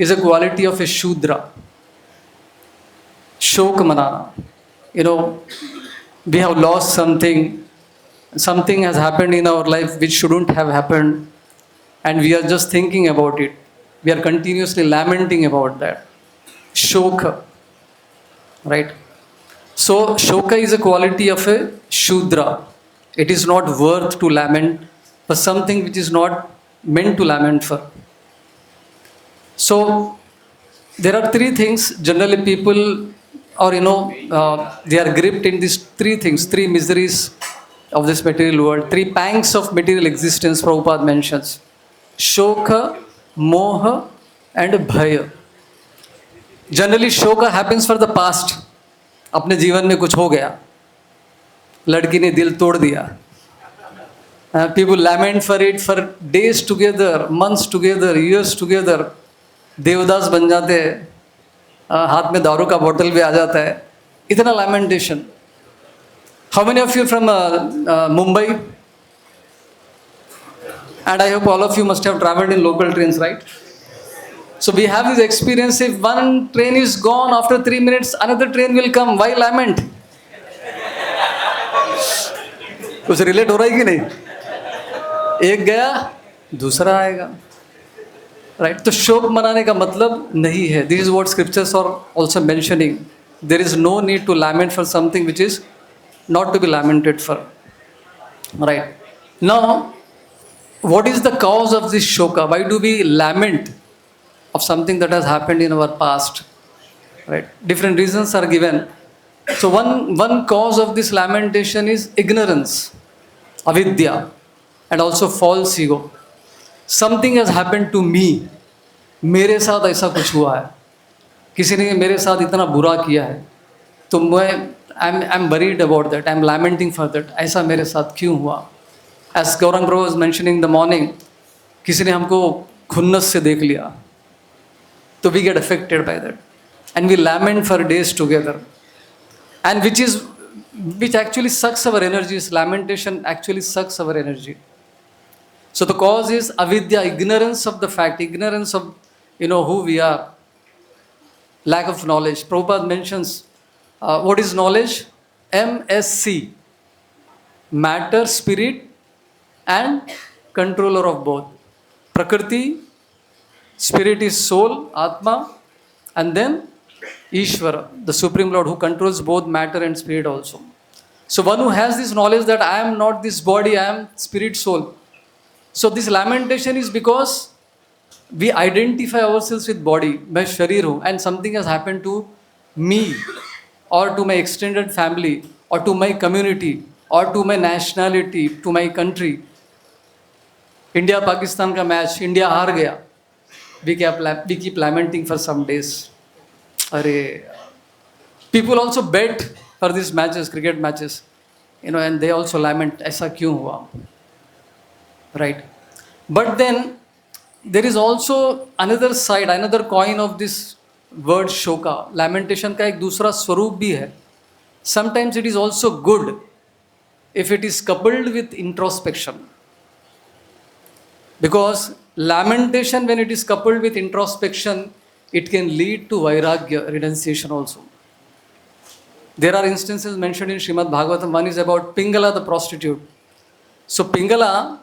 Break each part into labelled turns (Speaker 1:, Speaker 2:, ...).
Speaker 1: is a quality of a Shudra. Shok manana. We have lost something. Something has happened in our life which shouldn't have happened. And we are just thinking about it. We are continuously lamenting about that. Shoka. Right? So, Shoka is a quality of a Shudra. It is not worth to lament for something which is not meant to lament for. So, there are three things generally people, or they are gripped in these three things, three miseries of this material world, three pangs of material existence, Prabhupada mentions. Shoka, Moha, and Bhaya. Generally, Shoka happens for the past. अपने जीवन में कुछ हो गया, लड़की ने दिल तोड़ दिया. People lament for it for days together, months together, years together. Devdas बन जाते हैं, हाथ में दारू का बोतल भी आ जाता है. इतना lamentation. How many of you from Mumbai? And I hope all of you must have traveled in local trains, right? So we have this experience. If one train is gone, after 3 minutes, another train will come. Why lament? कुछ relate हो रहा है कि नहीं? एक गया, दूसरा आएगा. Right? तो शोक मनाने का मतलब नहीं है. This is what scriptures are also mentioning. There is no need to lament for something which is not to be lamented for. Right? Now, what is the cause of this shoka? Why do we lament of something that has happened in our past? Right? Different reasons are given. So one cause of this lamentation is ignorance, avidya, and also false ego. Something has happened to me. मेरे साथ ऐसा कुछ हुआ है. किसी ने मेरे साथ इतना बुरा किया है. तो I'm worried about that. I'm lamenting for that. ऐसा मेरे साथ क्यों हुआ? As Gaurang Bro was mentioning in the morning, किसी ने हमको खुन्नस से देख लिया. So we get affected by that. And we lament for days together. And which actually sucks our energy. Lamentation actually sucks our energy. So the cause is avidya, ignorance of the fact, ignorance of who we are. Lack of knowledge. Prabhupada mentions, what is knowledge? MSC. Matter, spirit, and controller of both. Prakriti, spirit is soul, Atma, and then Ishvara, the Supreme Lord who controls both matter and spirit also. So one who has this knowledge that I am not this body, I am spirit, soul. So this lamentation is because we identify ourselves with body, मैं शरीर हूँ, and something has happened to me, or to my extended family, or to my community, or to my nationality, to my country. India Pakistan का match, India हार गया. We keep lamenting for some days. People also bet for these matches, cricket matches, and they also lament, ऐसा क्यों हुआ? Right? But then there is also another side, another coin of this word shoka. Lamentation का एक दूसरा स्वरूप भी है. Sometimes it is also good if it is coupled with introspection. Because lamentation, when it is coupled with introspection, it can lead to vairagya, renunciation also. There are instances mentioned in Srimad Bhagavatam. One is about Pingala, the prostitute. So Pingala,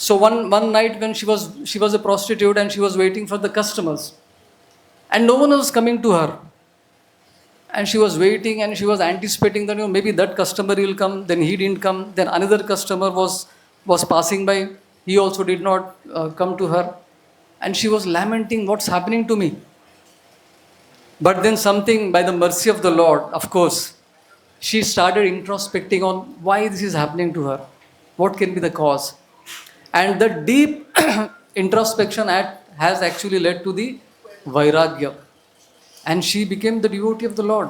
Speaker 1: one night when she was a prostitute and she was waiting for the customers, and no one was coming to her, and she was waiting and she was anticipating that maybe that customer will come. Then he didn't come. Then another customer was passing by. He also did not come to her. And she was lamenting, what's happening to me? But then something, by the mercy of the Lord, of course, she started introspecting on why this is happening to her. What can be the cause? And the deep introspection has actually led to the vairagya. And she became the devotee of the Lord.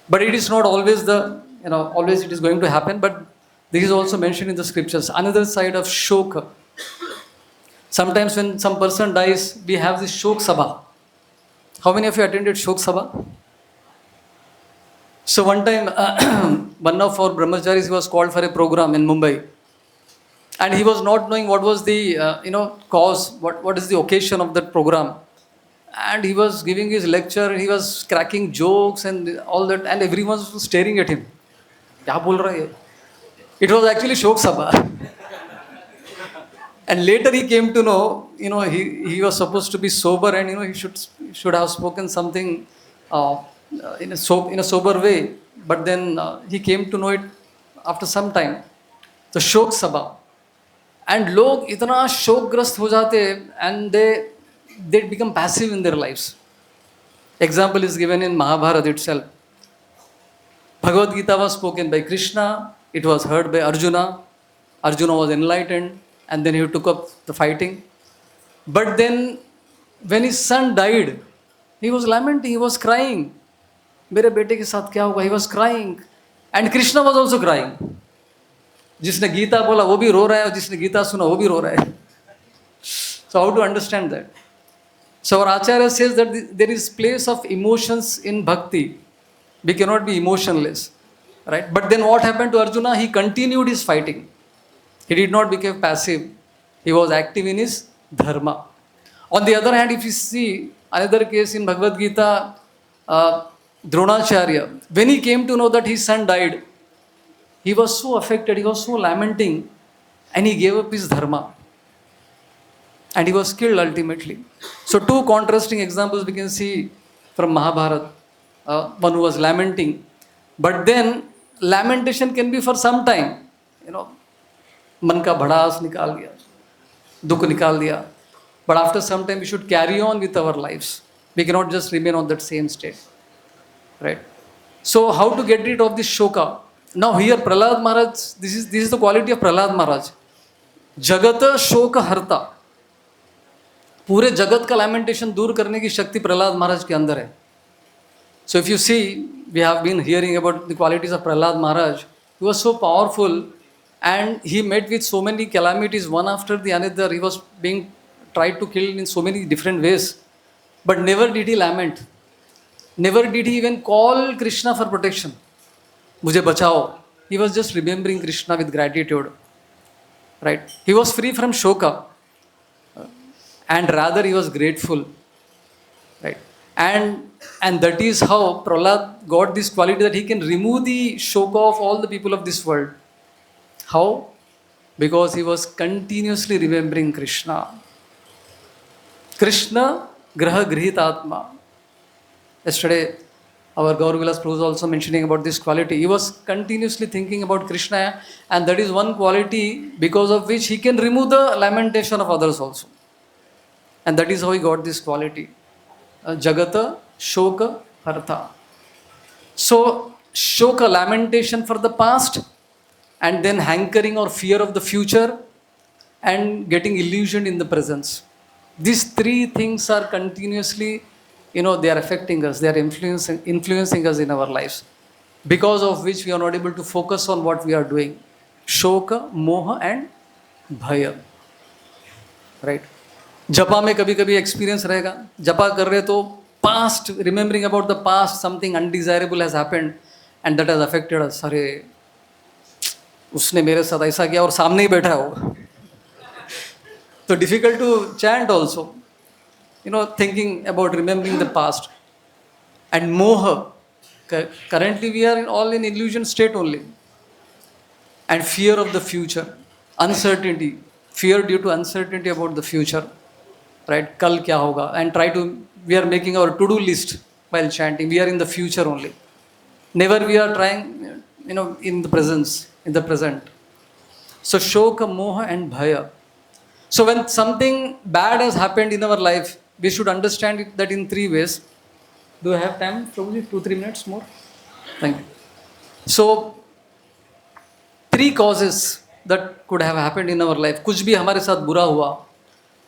Speaker 1: But it is not always always it is going to happen, but this is also mentioned in the scriptures. Another side of shoka. Sometimes when some person dies, we have this shok sabha. How many of you attended shok sabha? So one time, one of our brahmacharis was called for a program in Mumbai. and he was not knowing what was the cause, what is the occasion of that program. And he was giving his lecture, he was cracking jokes and all that, and everyone was staring at him. Kya bol raha hai? It was actually Shok Sabha. And later he came to know, he was supposed to be sober, and he should have spoken something in a sober way. But then he came to know it after some time. So Shok Sabha. And लोग इतना शोकग्रस्त हो जाते, and they become passive in their lives. Example is given in Mahabharata itself. Bhagavad Gita was spoken by Krishna, it was heard by Arjuna. Arjuna was enlightened, and then he took up the fighting. But then when his son died, he was lamenting, he was crying. मेरे बेटे के साथ क्या होगा? He was crying. And Krishna was also crying. जिसने गीता बोला वो भी रो रहा है, और जिसने गीता सुना वो भी रो रहा है. So how to understand that? So our Acharya says that there is place of emotions in bhakti. We cannot be emotionless, right? But then what happened to Arjuna? He continued his fighting. He did not become passive. He was active in his dharma. On the other hand, if you see another case in Bhagavad Gita, Dronacharya, when he came to know that his son died, he was so affected, he was so lamenting, and he gave up his dharma. And he was killed ultimately. So two contrasting examples we can see from Mahabharata. One who was lamenting. But then lamentation can be for some time. Man ka bhadaas nikal diya, dukh nikal diya. But after some time we should carry on with our lives. We cannot just remain on that same state. Right? So how to get rid of this shoka? Now here Prahlad Maharaj, this is the quality of Prahlad Maharaj. Jagata shoka harta. पूरे जगत का लैमेंटेशन दूर करने की शक्ति प्रहलाद महाराज के अंदर है. So if you see, we have been hearing about the qualities of Prahlad Maharaj. He was so powerful, and he met with so many calamities one after the another. He was being tried to kill in so many different ways. But never did he lament. Never did he even call Krishna for protection. Mujhe bachao. He was just remembering Krishna with gratitude. Right? He was free from shoka. And rather he was grateful. Right? And that is how Prahlad got this quality, that he can remove the shoka of all the people of this world. How? Because he was continuously remembering Krishna. Krishna graha grihit atma. Yesterday, our Gauravilas Prabhu was also mentioning about this quality. He was continuously thinking about Krishna, and that is one quality because of which he can remove the lamentation of others also. And that is how he got this quality. Jagata shoka harta. So, shoka, lamentation for the past, and then hankering or fear of the future, and getting illusioned in the presence. These three things are continuously, they are affecting us, they are influencing us in our lives, because of which we are not able to focus on what we are doing. Shoka, moha and bhaya. Right? जपा में कभी कभी experience रहेगा. जपा कर रहे तो past, remembering about the past, something undesirable has happened and that has affected us. अरे उसने मेरे साथ ऐसा किया और सामने ही बैठा हो. तो difficult to chant also, thinking about remembering the past. And मोह, currently we are all in illusion state only. And fear of the future, uncertainty, fear due to uncertainty about the future. Right? Kal kya hoga? And we are making our to-do list while chanting. We are in the future only. Never we are trying, in the presence, in the present. So shoka, moha and bhaya. So when something bad has happened in our life, we should understand it that in three ways. Do I have time? Probably 2-3 minutes more. Thank you. So, three causes that could have happened in our life. कुछ भी हमारे साथ बुरा हुआ.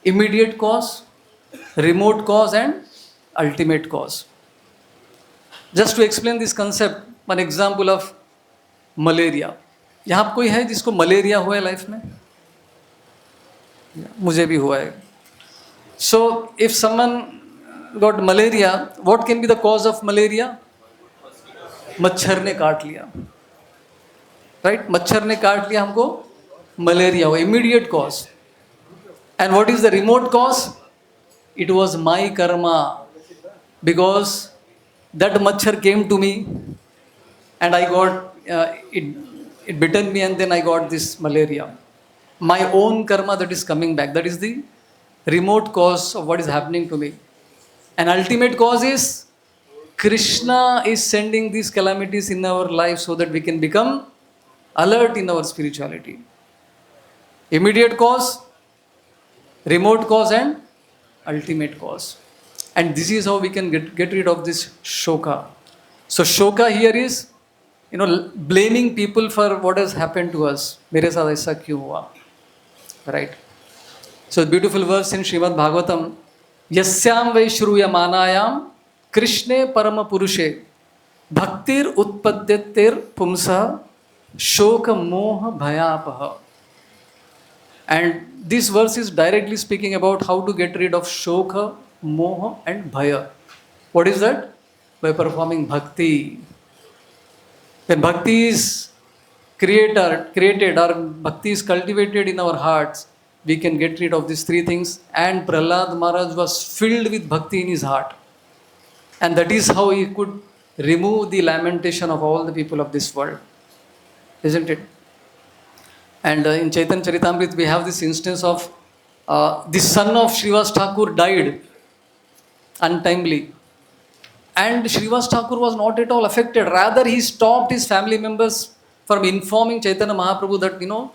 Speaker 1: Immediate cause, remote cause and ultimate cause. Just to explain this concept, one example of malaria. यहाँ कोई है जिसको मलेरिया हुआ है लाइफ में? मुझे भी हुआ है. So, if someone got malaria, what can be the cause of malaria? मच्छर ने काट लिया. Right? मच्छर ने काट लिया हमको, malaria, immediate cause. And what is the remote cause? It was my karma, because that machhar came to me and I got it bitten me, and then I got this malaria. My own karma that is coming back. That is the remote cause of what is happening to me. And ultimate cause is Krishna is sending these calamities in our life so that we can become alert in our spirituality. Immediate cause, remote cause, and ultimate cause. And this is how we can get rid of this shoka. So shoka here is, blaming people for what has happened to us. Mere saath aisa kyun hua? Right? So beautiful verse in Srimad Bhagavatam. Yasyam vai shruyamanayam Krishne parama purushe bhaktir utpadyatir pumsa shoka moha bhayapaha. And this verse is directly speaking about how to get rid of shoka, moha, and bhaya. What is that? By performing bhakti. When bhakti is created or bhakti is cultivated in our hearts, we can get rid of these three things. And Prahlad Maharaj was filled with bhakti in his heart. And that is how he could remove the lamentation of all the people of this world. Isn't it? And in Chaitanya Charitamrita, we have this instance of the son of Srivas Thakur died untimely. And Srivas Thakur was not at all affected. Rather, he stopped his family members from informing Chaitanya Mahaprabhu that,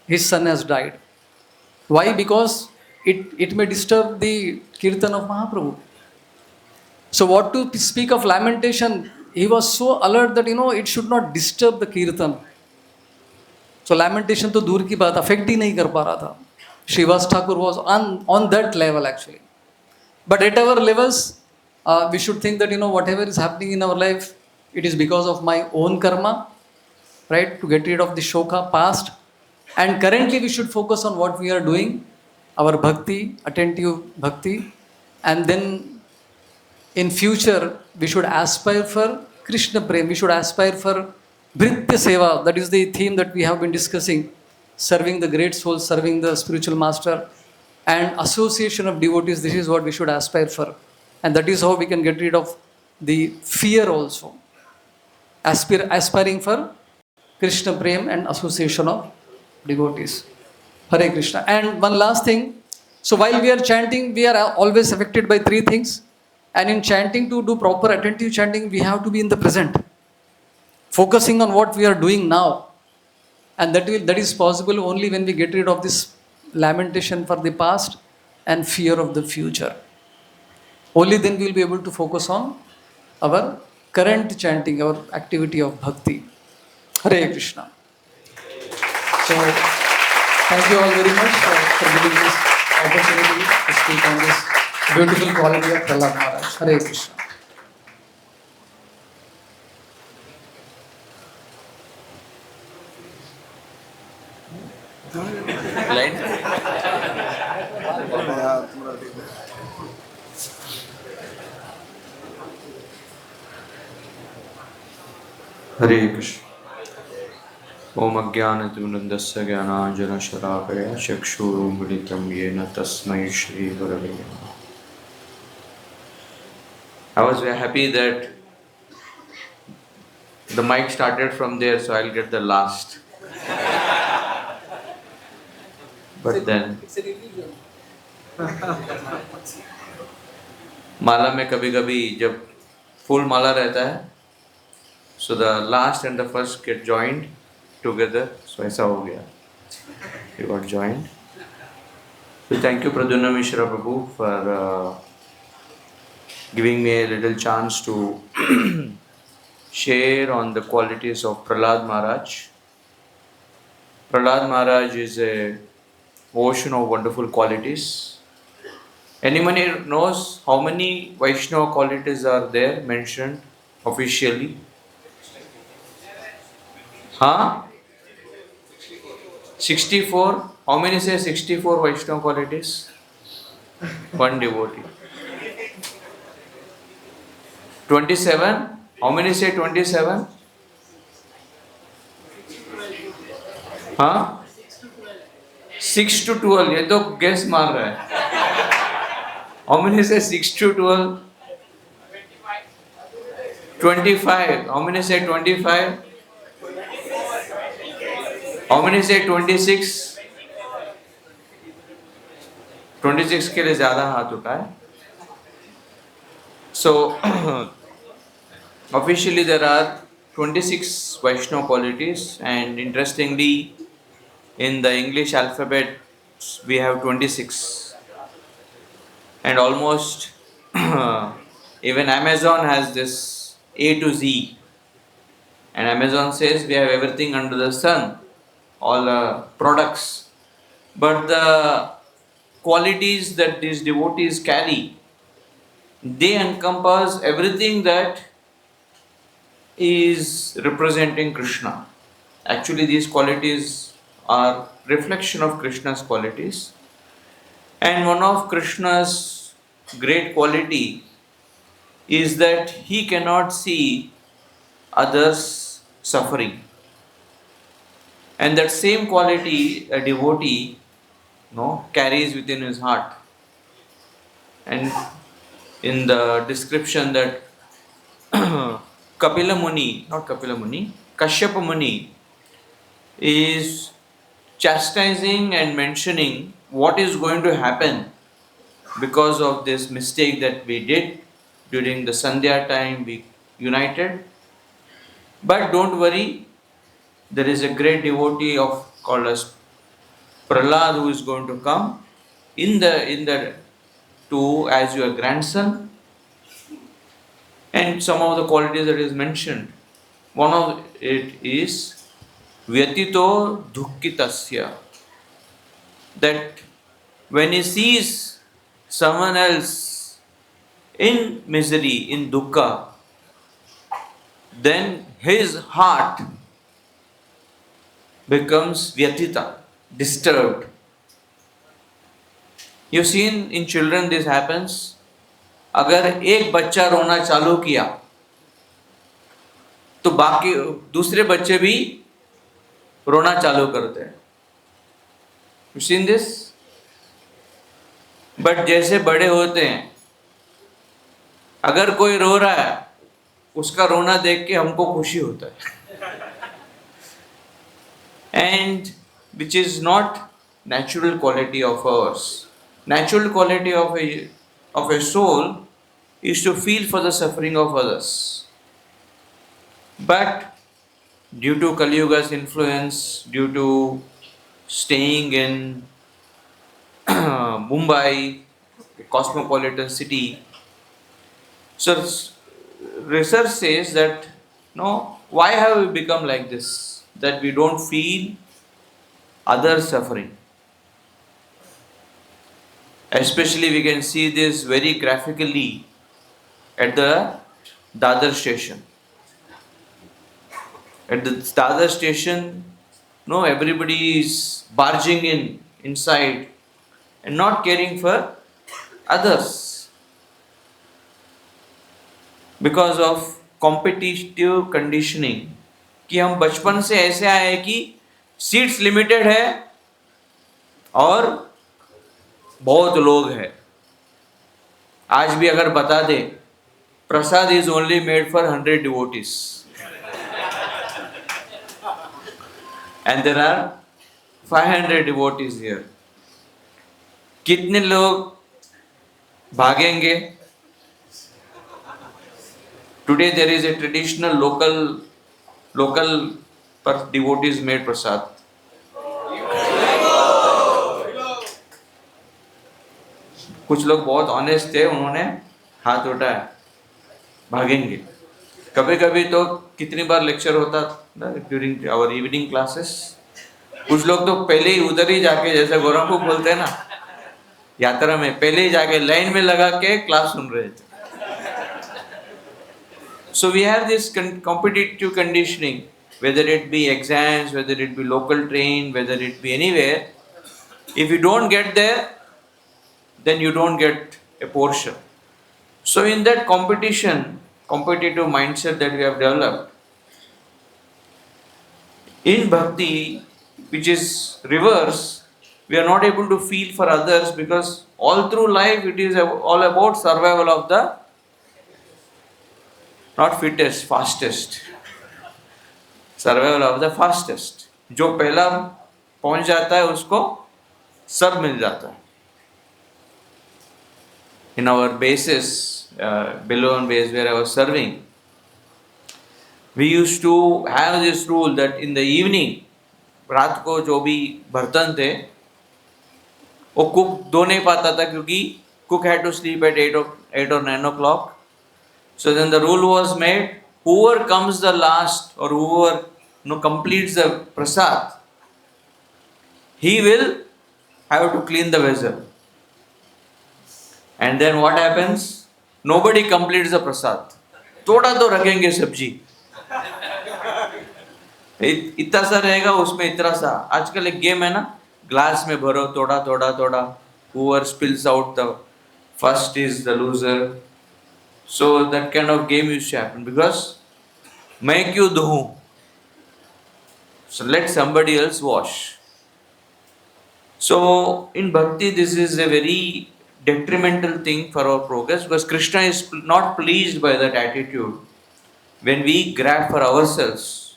Speaker 1: his son has died. Why? Because it may disturb the kirtan of Mahaprabhu. So what to speak of lamentation? He was so alert that, it should not disturb the kirtan. So lamentation to dur ki baat, affect hi nahi kar pa raha tha. Srivas Thakur was on that level actually. But at our levels, we should think that, whatever is happening in our life, it is because of my own karma, right? To get rid of the shoka past. And currently we should focus on what we are doing, our bhakti, attentive bhakti. And then in future, we should aspire for Krishna Prem. We should aspire for Bhritya Seva. That is the theme that we have been discussing. Serving the great souls, serving the spiritual master, and association of devotees. This is what we should aspire for. And that is how we can get rid of the fear also. Aspiring for Krishna Prem and association of devotees. Hare Krishna. And one last thing. So while we are chanting, we are always affected by three things. And in chanting, to do proper attentive chanting, we have to be in the present, focusing on what we are doing now. And that is possible only when we get rid of this lamentation for the past and fear of the future. Only then we will be able to focus on our current chanting, our activity of bhakti. Hare Krishna. So, thank you all very much for giving this opportunity to speak on this beautiful quality of Prahlad Maharaj. Hare Krishna.
Speaker 2: हरे कृष्ण। ओम अज्ञानतिमिरन्धस्य ज्ञानाञ्जनशलाकया चक्षुरुन्मिलितं येन तस्मै श्रीगुरवे नमः। I was very happy that the mic started from there, so I'll get the last. But then माला में कभी कभी जब full माला रहता है, so the last and the first get joined together. So ऐसा हो गया, we got joined. So thank you Pradyumna Mishra Prabhu for giving me a little chance to share on the qualities of Prahlad Maharaj. Prahlad Maharaj is a ocean of wonderful qualities. Anyone here knows how many Vaishnava qualities are there mentioned officially? Huh? 64? How many say 64 Vaishnava qualities? One devotee. 27? How many say 27? Huh? 6 to 12, ये तो guess मार रहा है. How many say 6 to 12? 25. How many say 25? How many say 26? 26 के लिए ज़्यादा हाथ उठाए. So, officially there are 26 Vaishnava qualities, and interestingly, in the English alphabet, we have 26. And almost even Amazon has this A to Z. And Amazon says we have everything under the sun, all products. But the qualities that these devotees carry, they encompass everything that is representing Krishna. Actually, these qualities are reflection of Krishna's qualities. And one of Krishna's great quality is that he cannot see others suffering. And that same quality a devotee carries within his heart. And in the description that Kashyapa Muni is chastising and mentioning what is going to happen because of this mistake that we did during the Sandhya time we united. But don't worry, there is a great devotee called as Prahlad who is going to come in the to as your grandson. And some of the qualities that is mentioned, one of it is Vyatito Dukkitasya, that when he sees someone else in misery, in dukkha, then his heart becomes Vyatita, disturbed. You've seen in children this happens. अगर एक बच्चा रोना चालू किया तो बाकी दूसरे बच्चे भी रोना चालू करते हैं. You seen this? बट जैसे बड़े होते हैं, अगर कोई रो रहा है, उसका रोना देख के हमको खुशी होता है. And which is not natural quality of ours. Natural quality of a soul is to feel for the suffering of others. But due to Kali Yuga's influence, due to staying in Mumbai, a cosmopolitan city, so research says that why have we become like this? That we don't feel others suffering. Especially we can see this very graphically at the Dadar station. At the Dadar station, everybody is barging inside and not caring for others because of competitive conditioning. कि हम बचपन से ऐसे आए कि seats limited है और बहुत लोग हैं. आज भी अगर बता दे prasad is only made for 100 devotees and there are 500 devotees here. कितने लोग भागेंगे? Today there is a traditional local पर devotees made prasad. कुछ लोग बहुत ऑनेस्ट थे, उन्होंने हाथ उठाया, भागेंगे. कभी कभी तो कितनी बार लेक्चर होता ड्यूरिंग आवर इवनिंग क्लासेस, कुछ लोग तो पहले ही उधर ही जाके, जैसे गोरखपुर बोलते हैं ना यात्रा में, पहले ही जाके लाइन में लगा के क्लास सुन रहे थे. So we have this competitive conditioning, whether it be exams, whether it be local train, whether it be anywhere. If you don't get there, then you don't get a portion. So in that competitive mindset that we have developed, in bhakti, which is reverse, we are not able to feel for others, because all through life it is all about survival of the not fittest, fastest. Survival of the fastest. जो पहला पहुंच जाता है उसको सब मिल जाता है. In our bases, below and base where I was serving, we used to have this rule that in the evening, रात को जो भी बर्तन थे वो कुक धो नहीं पाता था, क्योंकि cook had to sleep at 8 or 9 o'clock. So then the rule was made, whoever comes the last or whoever completes the prasad, he will have to clean the vessel. And then what happens? Nobody completes the prasad. थोड़ा तो रखेंगे सब्जी, इतना सा रहेगा, उसमें इतना सा. आजकल एक गेम है ना, ग्लास में भरो थोड़ा थोड़ा थोड़ा, whoever spills out the first is the loser. So that kind of game used to happen, because मैं क्यों धोऊं? So let somebody else wash. So in bhakti this is a very detrimental thing for our progress, because Krishna is not pleased by that attitude when we grab for ourselves,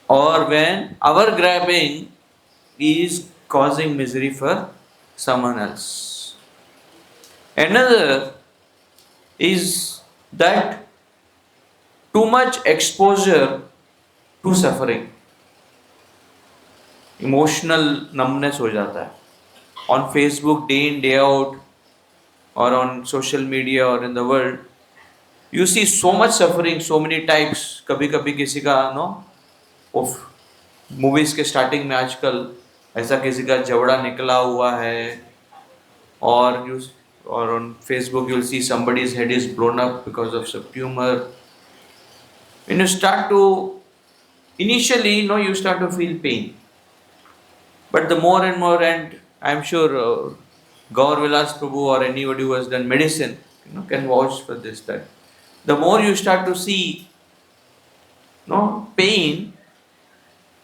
Speaker 2: or when our grabbing is causing misery for someone else. Another is that too much exposure to suffering. Emotional numbness हो जाता है. On Facebook day in day out, or on social media or in the world, you see so much suffering, so many types. कभी कभी किसी का movies के starting में आजकल ऐसा किसी का जबड़ा निकला हुआ है, or on Facebook you'll see somebody's head is blown up because of some tumor. When you start to, initially you start to feel pain, but the more and more, and I'm sure Gaur Vilas Prabhu or anybody who has done medicine can vouch for this, that the more you start to see pain,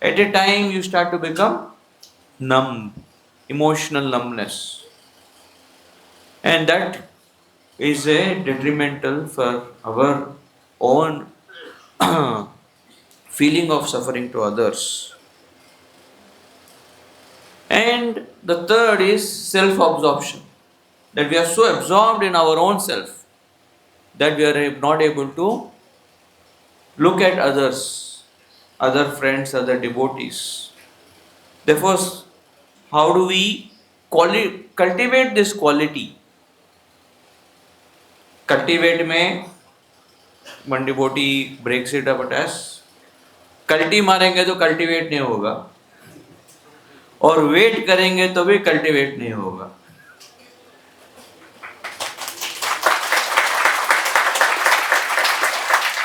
Speaker 2: at a time you start to become numb, emotional numbness, and that is a detrimental for our own feeling of suffering to others. And the third is self-absorption, that we are so absorbed in our own self that we are not able to look at others, other friends, other devotees. Therefore, how do we cultivate this quality? Cultivate में one devotee breaks it up as कल्टी मारेंगे तो cultivate नहीं होगा, और wait करेंगे तो भी कल्टीवेट नहीं होगा.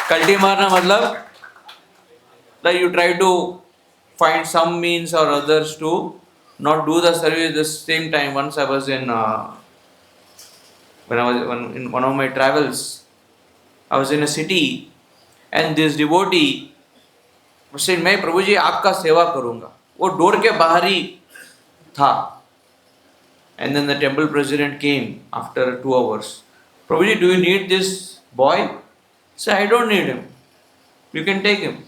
Speaker 2: कल्टी मारना मतलब that you try to find some means or others to not do the service at the same time. Once I was in in one of my travels, I was in a city, and this devotee was saying, मैं प्रभु जी आपका सेवा करूंगा. वो door के बाहर ही था. And then the temple president came after 2 hours. Prabhuji, do you need this boy? Say, I don't need him. You can take him.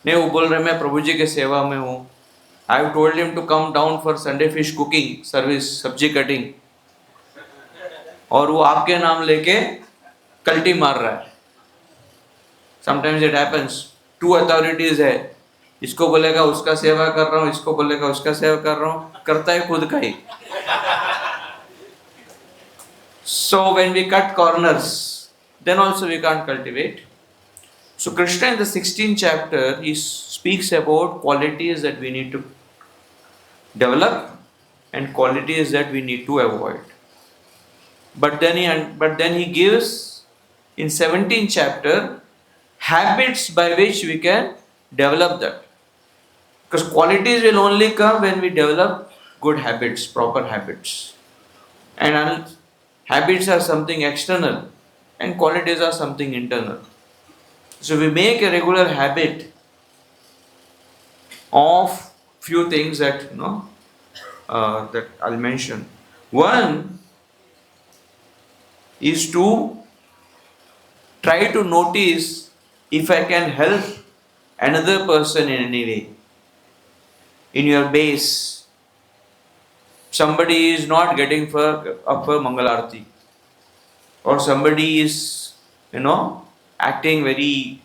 Speaker 2: नहीं, वो बोल रहे मैं प्रभु जी के सेवा में हूँ. I have told him to come down for Sunday fish cooking service, सब्जी कटिंग, और वो आपके नाम लेके कल्टी मार रहा है. Sometimes it happens. 2 authorities है. इसको बोलेगा उसका सेवा कर रहा हूँ, इसको बोलेगा उसका सेवा कर रहा हूँ, करता है खुद का ही. So when we cut corners, then also we can't cultivate. So Krishna in the 16th chapter, he speaks about qualities that we need to develop and qualities that we need to avoid. But then he gives in 17th chapter habits by which we can develop that. Because qualities will only come when we develop good habits, proper habits. And habits are something external and qualities are something internal. So we make a regular habit of few things that that I'll mention. One is to try to notice if I can help another person in any way. In your base, somebody is not getting up for Mangalarti, or somebody is, acting very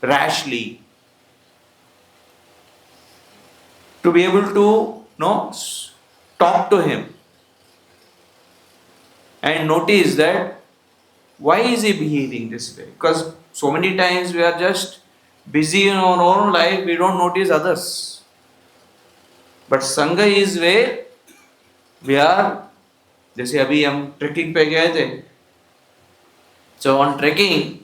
Speaker 2: rashly. To be able to, talk to him and notice that why is he behaving this way? Because so many times we are just busy in our own life, we don't notice others. But Sangha is where we are, जैसे अभी हम trekking पे गए थे, so on trekking,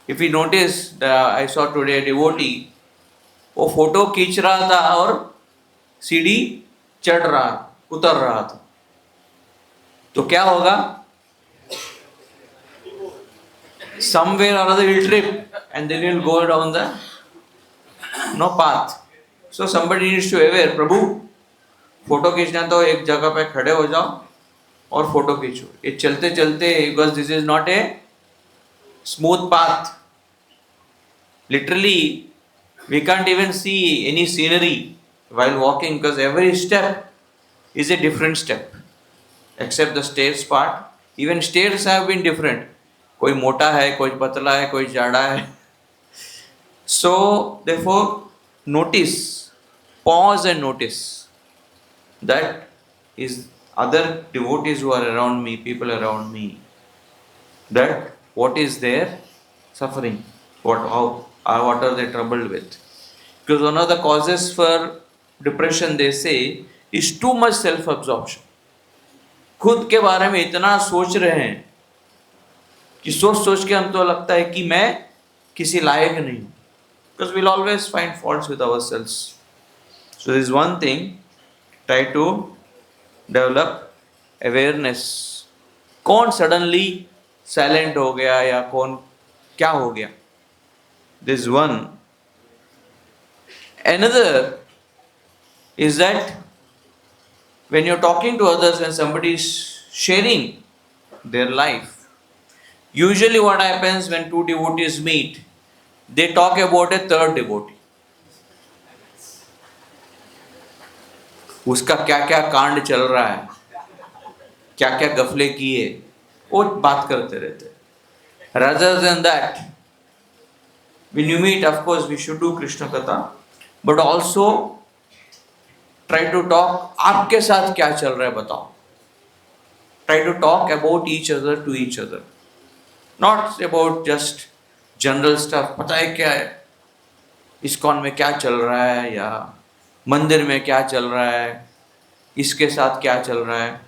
Speaker 2: if we notice, I saw today a devotee, वो photo खींच रहा था और सीढ़ी चढ़ रहा उतर रहा था, तो क्या होगा? Somewhere or other he'll trip and then he'll go down the path. So somebody needs to aware, Prabhu photo खींचना तो एक जगह पे खड़े हो जाओ और फोटो खींचो. ये चलते चलते, because this is not a smooth path. Literally, we can't even see any scenery while walking because every step is a different step. Except the stairs part. Even stairs have been different. कोई मोटा है, कोई पतला है, कोई जाड़ा है. So, therefore, notice, pause and notice that is other devotees who are around me, people around me, that what is their suffering, what are they troubled with. Because one of the causes for depression, they say, is too much self-absorption. खुद के बारे में इतना सोच रहे हैं कि सोच के हम तो लगता है कि मैं किसी लायक नहीं हूँ. Because we'll always find faults with ourselves. So this is one thing, try to develop awareness. कौन suddenly silent हो गया या कौन क्या हो गया? This is one. Another is that when you're talking to others, when somebody is sharing their life, usually what happens when two devotees meet, they talk about a third devotee. उसका क्या क्या कांड चल रहा है, क्या क्या गफले किए, वो बात करते रहते. Rather than that, when you meet, of course, we should do Krishna Katha, but also try to talk, आपके साथ क्या चल रहा है बताओ. Try to talk about each other to each other. Not about just general stuff. पता है क्या है, इस्कॉन में क्या चल रहा है, या मंदिर में क्या चल रहा है, इसके साथ क्या चल रहा है.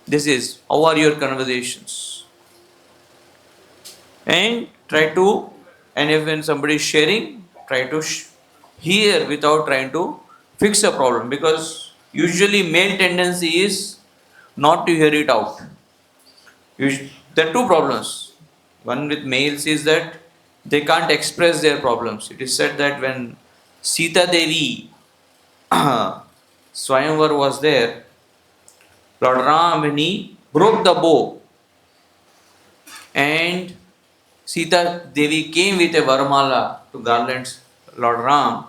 Speaker 2: This is, how are your conversations? And try to, and if when somebody is sharing, try to hear without trying to fix a problem, because usually male tendency is not to hear it out. There are two problems. One with males is that they can't express their problems. It is said that when Sita Devi Swayamvar was there, Lord Ram, when he broke the bow and Sita Devi came with a Varmala to garland Lord Ram,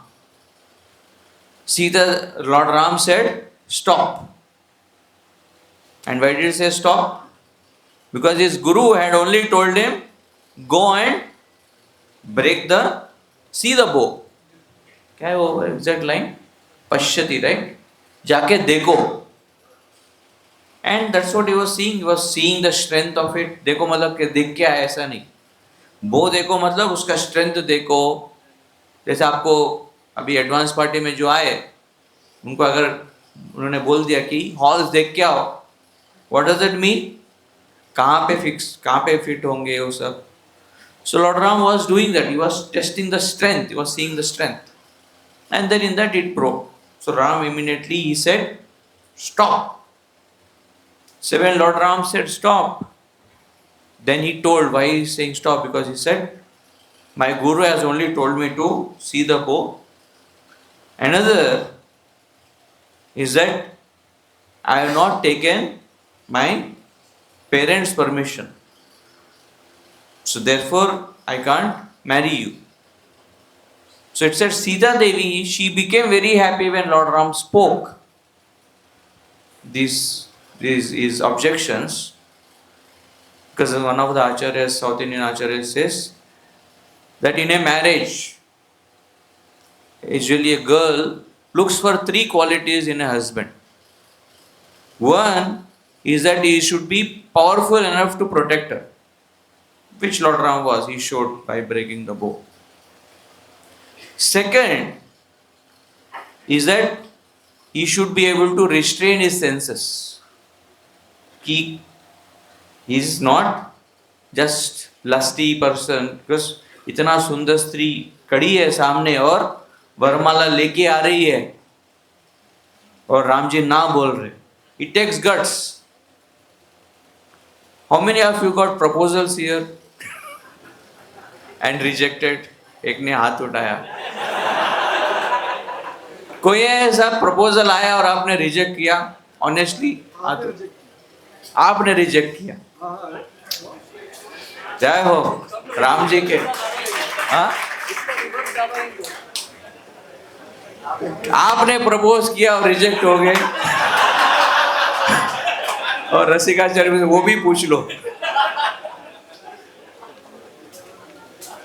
Speaker 2: Lord Ram said, stop. And why did he say stop? Because his guru had only told him, go and see the bow. क्या है वो exact line? Pashyati, right? जाके देखो. And that's what he was seeing. He was seeing the strength of it. देखो मतलब कि दिख क्या है, ऐसा नहीं. बो देखो मतलब उसका strength देखो. जैसे आपको अभी एडवांस पार्टी में जो आए, उनको अगर उन्होंने बोल दिया कि हॉल्स देख के आओ, व्हाट डज इट मीन? कहाँ पे फिट होंगे वो सब. So lord Ram was doing that. He was testing the strength, he was seeing the strength, and then in that it broke. So Ram immediately he said, stop. So when Lord Ram said stop, then he told why he is saying stop, because he said, my guru has only told me to see the bow. Another is that I have not taken my parents' permission. So therefore, I can't marry you. So it said Sita Devi, she became very happy when Lord Ram spoke these his objections, because one of the acharyas, South Indian acharyas says that in a marriage, usually a girl looks for three qualities in a husband. One is that he should be powerful enough to protect her, which Lord Ram was, he showed by breaking the bow. Second is that he should be able to restrain his senses. He is not just lusty person, because इतना सुंदर स्त्री खड़ी है सामने और वरमाला लेके आ रही है और राम जी ना बोल रहे. It takes guts. How many of you got proposals here and rejected? एक ने हाथ उठाया. कोई ऐसा प्रपोजल आया और आपने रिजेक्ट किया? ऑनेस्टली आपने रिजेक्ट किया. जय हो राम जी के. हाँ, आपने प्रपोज किया और रिजेक्ट हो गए. और रसिकाचार्य में वो भी पूछ लो.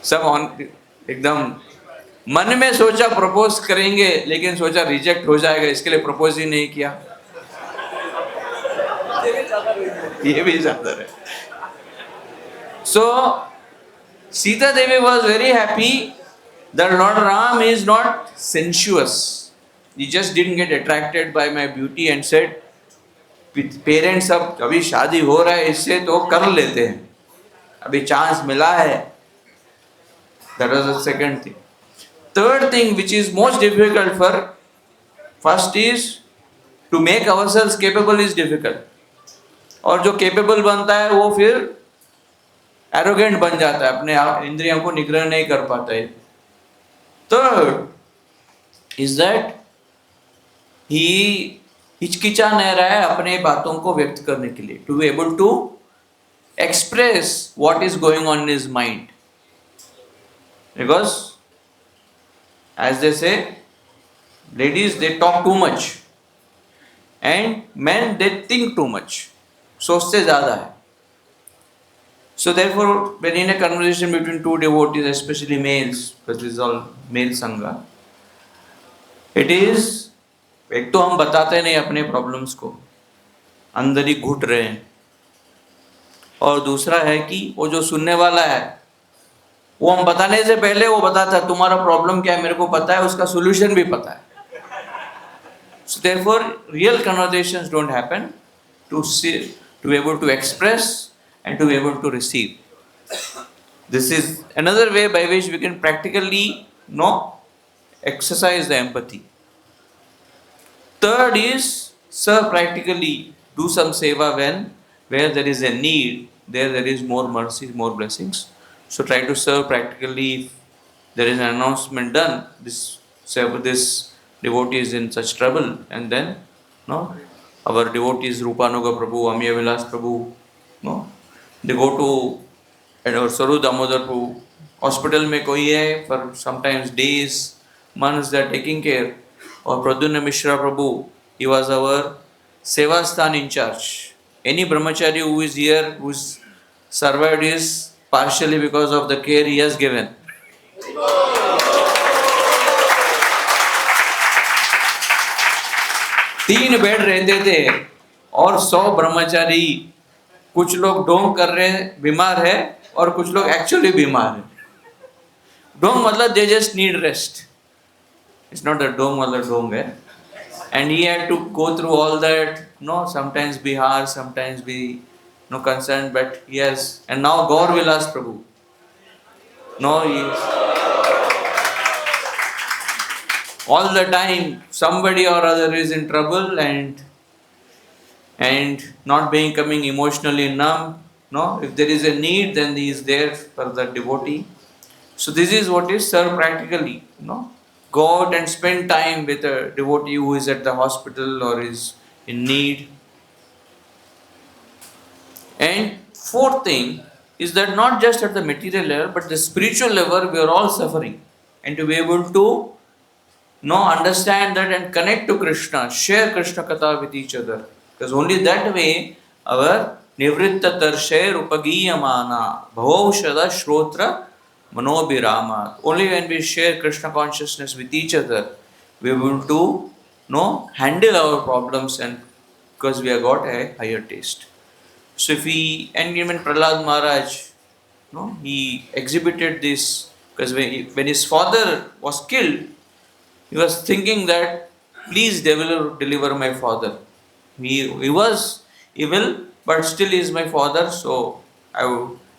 Speaker 2: सब एकदम मन में सोचा प्रपोज करेंगे, लेकिन सोचा रिजेक्ट हो जाएगा, इसके लिए प्रपोज ही नहीं किया. ये भी ज्यादा है. So Sita Devi was very happy that Lord Ram is not sensuous. He just didn't get attracted by my beauty and said, parents अब अभी शादी हो रहा है, इससे तो कर लेते हैं, अभी चांस मिला है. That was the second thing. Third thing, which is most difficult for, first is to make ourselves capable is difficult. और जो capable बनता है वो फिर arrogant बन जाता है, अपने इंद्रियों को निग्रह नहीं कर पाता है. Third is that he हिचकिचा नहीं रहा है अपने बातों को व्यक्त करने के लिए, to be able to express what is going on in his mind. Because as they say, ladies they talk too much and men they think too much. सोचते ज़्यादा है. So therefore, when in a conversation between two devotees, especially males, because this is all male sangha, it is, एक तो हम बताते नहीं अपने problems को, अंदर ही घुट रहे हैं. और दूसरा है कि वो जो सुनने वाला है वो हम बताने से पहले वो बताता है तुम्हारा प्रॉब्लम क्या है, मेरे को पता है, उसका सोल्यूशन भी पता है. So therefore, real conversations don't happen to see, to be able to express and to be able to receive. This is another way by which we can practically exercise the empathy. Third is serve practically, do some seva where there is a need, there is more mercy, more blessings. So try to serve practically. If there is an announcement done, this devotee is in such trouble, and then our devotees Rupanuga Prabhu, Amiya Vilas Prabhu, they go to Saru Damodar Prabhu. Hospital में कोई है for sometimes days, months they are taking care. Or Pradyumna Mishra Prabhu, he was our Sevasthan in charge. Any brahmachari who is here, who is survived is partially because of the care he has given. 3 bed रहते थे और 100 ब्रह्मचारी, कुछ लोग ढोंग कर रहे हैं, बीमार है, और कुछ लोग एक्चुअली बीमार है. ढोंग मतलब they just need rest. It's not that dong wala dong hai. And he had to go through all that, sometimes be harsh, sometimes be concerned, but he has, and now Gaur Vilas Prabhu. He is all the time somebody or other is in trouble and not becoming emotionally numb. If there is a need, then he is there for the devotee. So this is what is serve practically. Go out and spend time with a devotee who is at the hospital or is in need. And fourth thing is that not just at the material level, but the spiritual level, we are all suffering. And to be able to understand that and connect to Krishna, share Krishna Katha with each other. Because only that way our Nivritta Tarshe Rupagiyamana Bhavaushada Shrotra Manobirama. Only when we share Krishna consciousness with each other, we will to handle our problems, and because we have got a higher taste. So if we, and even Prahlad Maharaj, he exhibited this because when his father was killed, he was thinking that, please deliver my father. He was evil, but still he is my father, so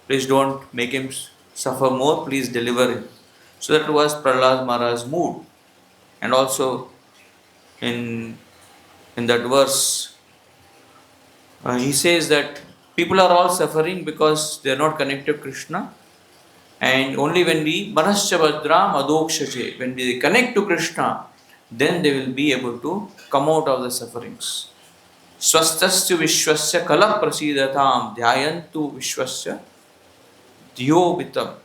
Speaker 2: please don't make him suffer more, please deliver him. So that was Prahlad Maharaj's mood. And also in that verse, he says that people are all suffering because they are not connected to Krishna. And only when we Manascha Bhadram Adokshache, when we connect to Krishna, then they will be able to come out of the sufferings. Swastasya Vishwasya Kala Prasidatam Dhyayantu Vishwasya Dhyobitam.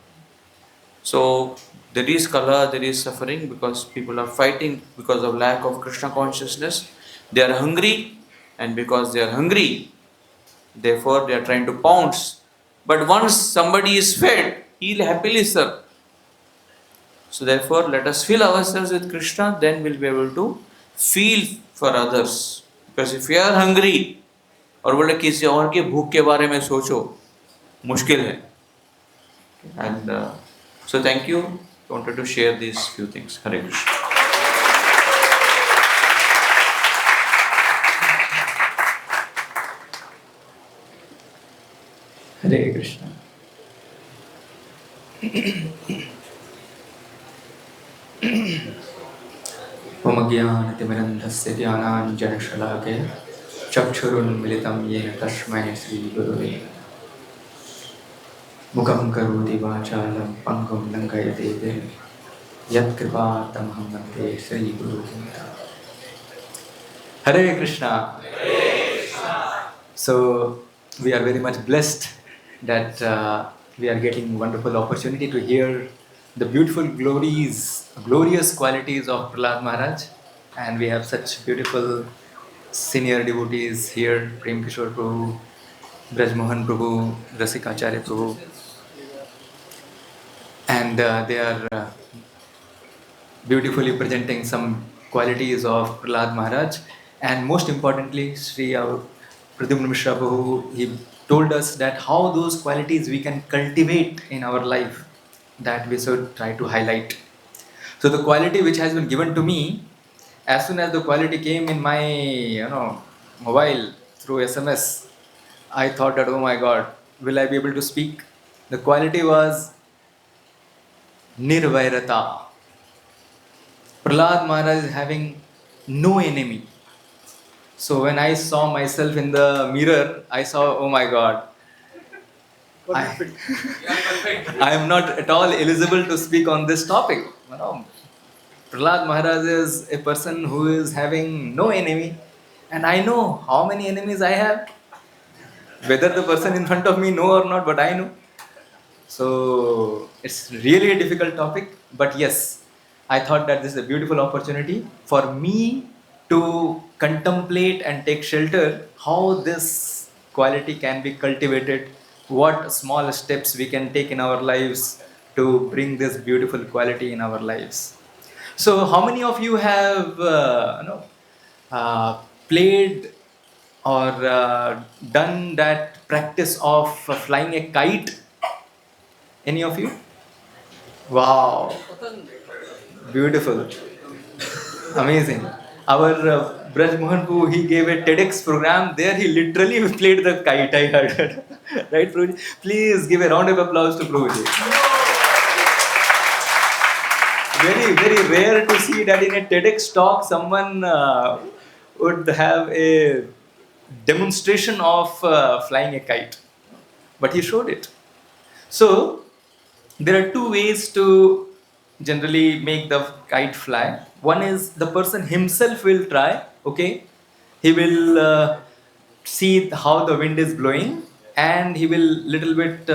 Speaker 2: So there is kala, there is suffering because people are fighting because of lack of Krishna consciousness. They are hungry, and because they are hungry, therefore they are trying to pounce. But once somebody is fed, he will happily serve. So therefore, let us fill ourselves with Krishna, then we'll be able to feel for others. Because if you are hungry, और बोले किसी और की भूख के बारे में सोचो, मुश्किल है. And so thank you. I wanted to share these few things. Hare Krishna.
Speaker 1: Hare Krishna.
Speaker 3: मम ज्ञानतिमिरन्धस्य ज्ञानाञ्जनशलाकया चक्षुरुन्मिलितं येन तस्मै श्रीगुरुवे मुखं करोति वाचालं पङ्गुं लङ्घयते गिरिं यत्कृपातमहं वन्दे श्रीगुरुं.
Speaker 1: Hare Krishna. So we are very much blessed that we are getting wonderful opportunity to hear the beautiful glorious qualities of Prahlad Maharaj, and we have such beautiful senior devotees here, Prem Kishore Prabhu, Braj Mohan Prabhu, Rasikacharya Prabhu, and they are beautifully presenting some qualities of Prahlad Maharaj, and most importantly, Sri Pradyumna Mishra Prabhu, he told us that how those qualities we can cultivate in our life, that we should try to highlight. So the quality which has been given to me, as soon as the quality came in my mobile through SMS, I thought that, oh my God, will I be able to speak? The quality was Nirvairata. Prahlad Maharaj is having no enemy. So when I saw myself in the mirror, I saw, oh my God, I am not at all eligible to speak on this topic. Prahlad Maharaj is a person who is having no enemy, and I know how many enemies I have. Whether the person in front of me know or not, but I know. So it's really a difficult topic, but yes, I thought that this is a beautiful opportunity for me to contemplate and take shelter how this quality can be cultivated, what small steps we can take in our lives to bring this beautiful quality in our lives. So how many of you have played or done that practice of flying a kite? Any of you? Wow, beautiful, amazing. Our Braj Mohan Prabhu, he gave a TEDx program. There he literally played the kite, I heard. Right, Prabhuji? Please give a round of applause to Prabhuji. Very, very rare to see that in a TEDx talk someone would have a demonstration of flying a kite. But he showed it. So there are two ways to
Speaker 3: generally make the kite fly. One is the person himself will try, okay? He will see how the wind is blowing, and he will little bit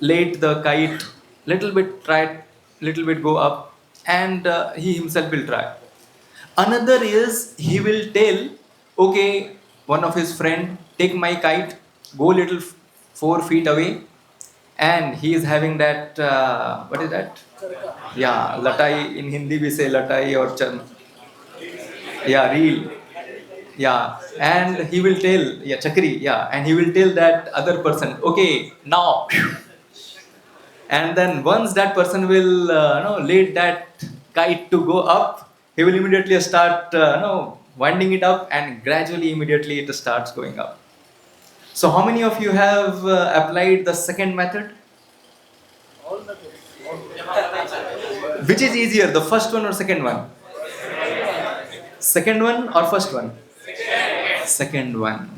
Speaker 3: let the kite little bit try, little bit go up, and he himself will try. Another is he will tell, okay, one of his friend, take my kite, go little 4 feet away, and he is having that what is that? Yeah, latai, in Hindi we say latai or yeah, reel. Yeah, and he will tell, yeah, chakri, yeah, and he will tell that other person, okay, now. And then once that person will let that kite to go up, he will immediately start winding it up, and gradually immediately it starts going up. So how many of you have applied the second method? Which is easier, the first one or second one? Second one or first one? Second one.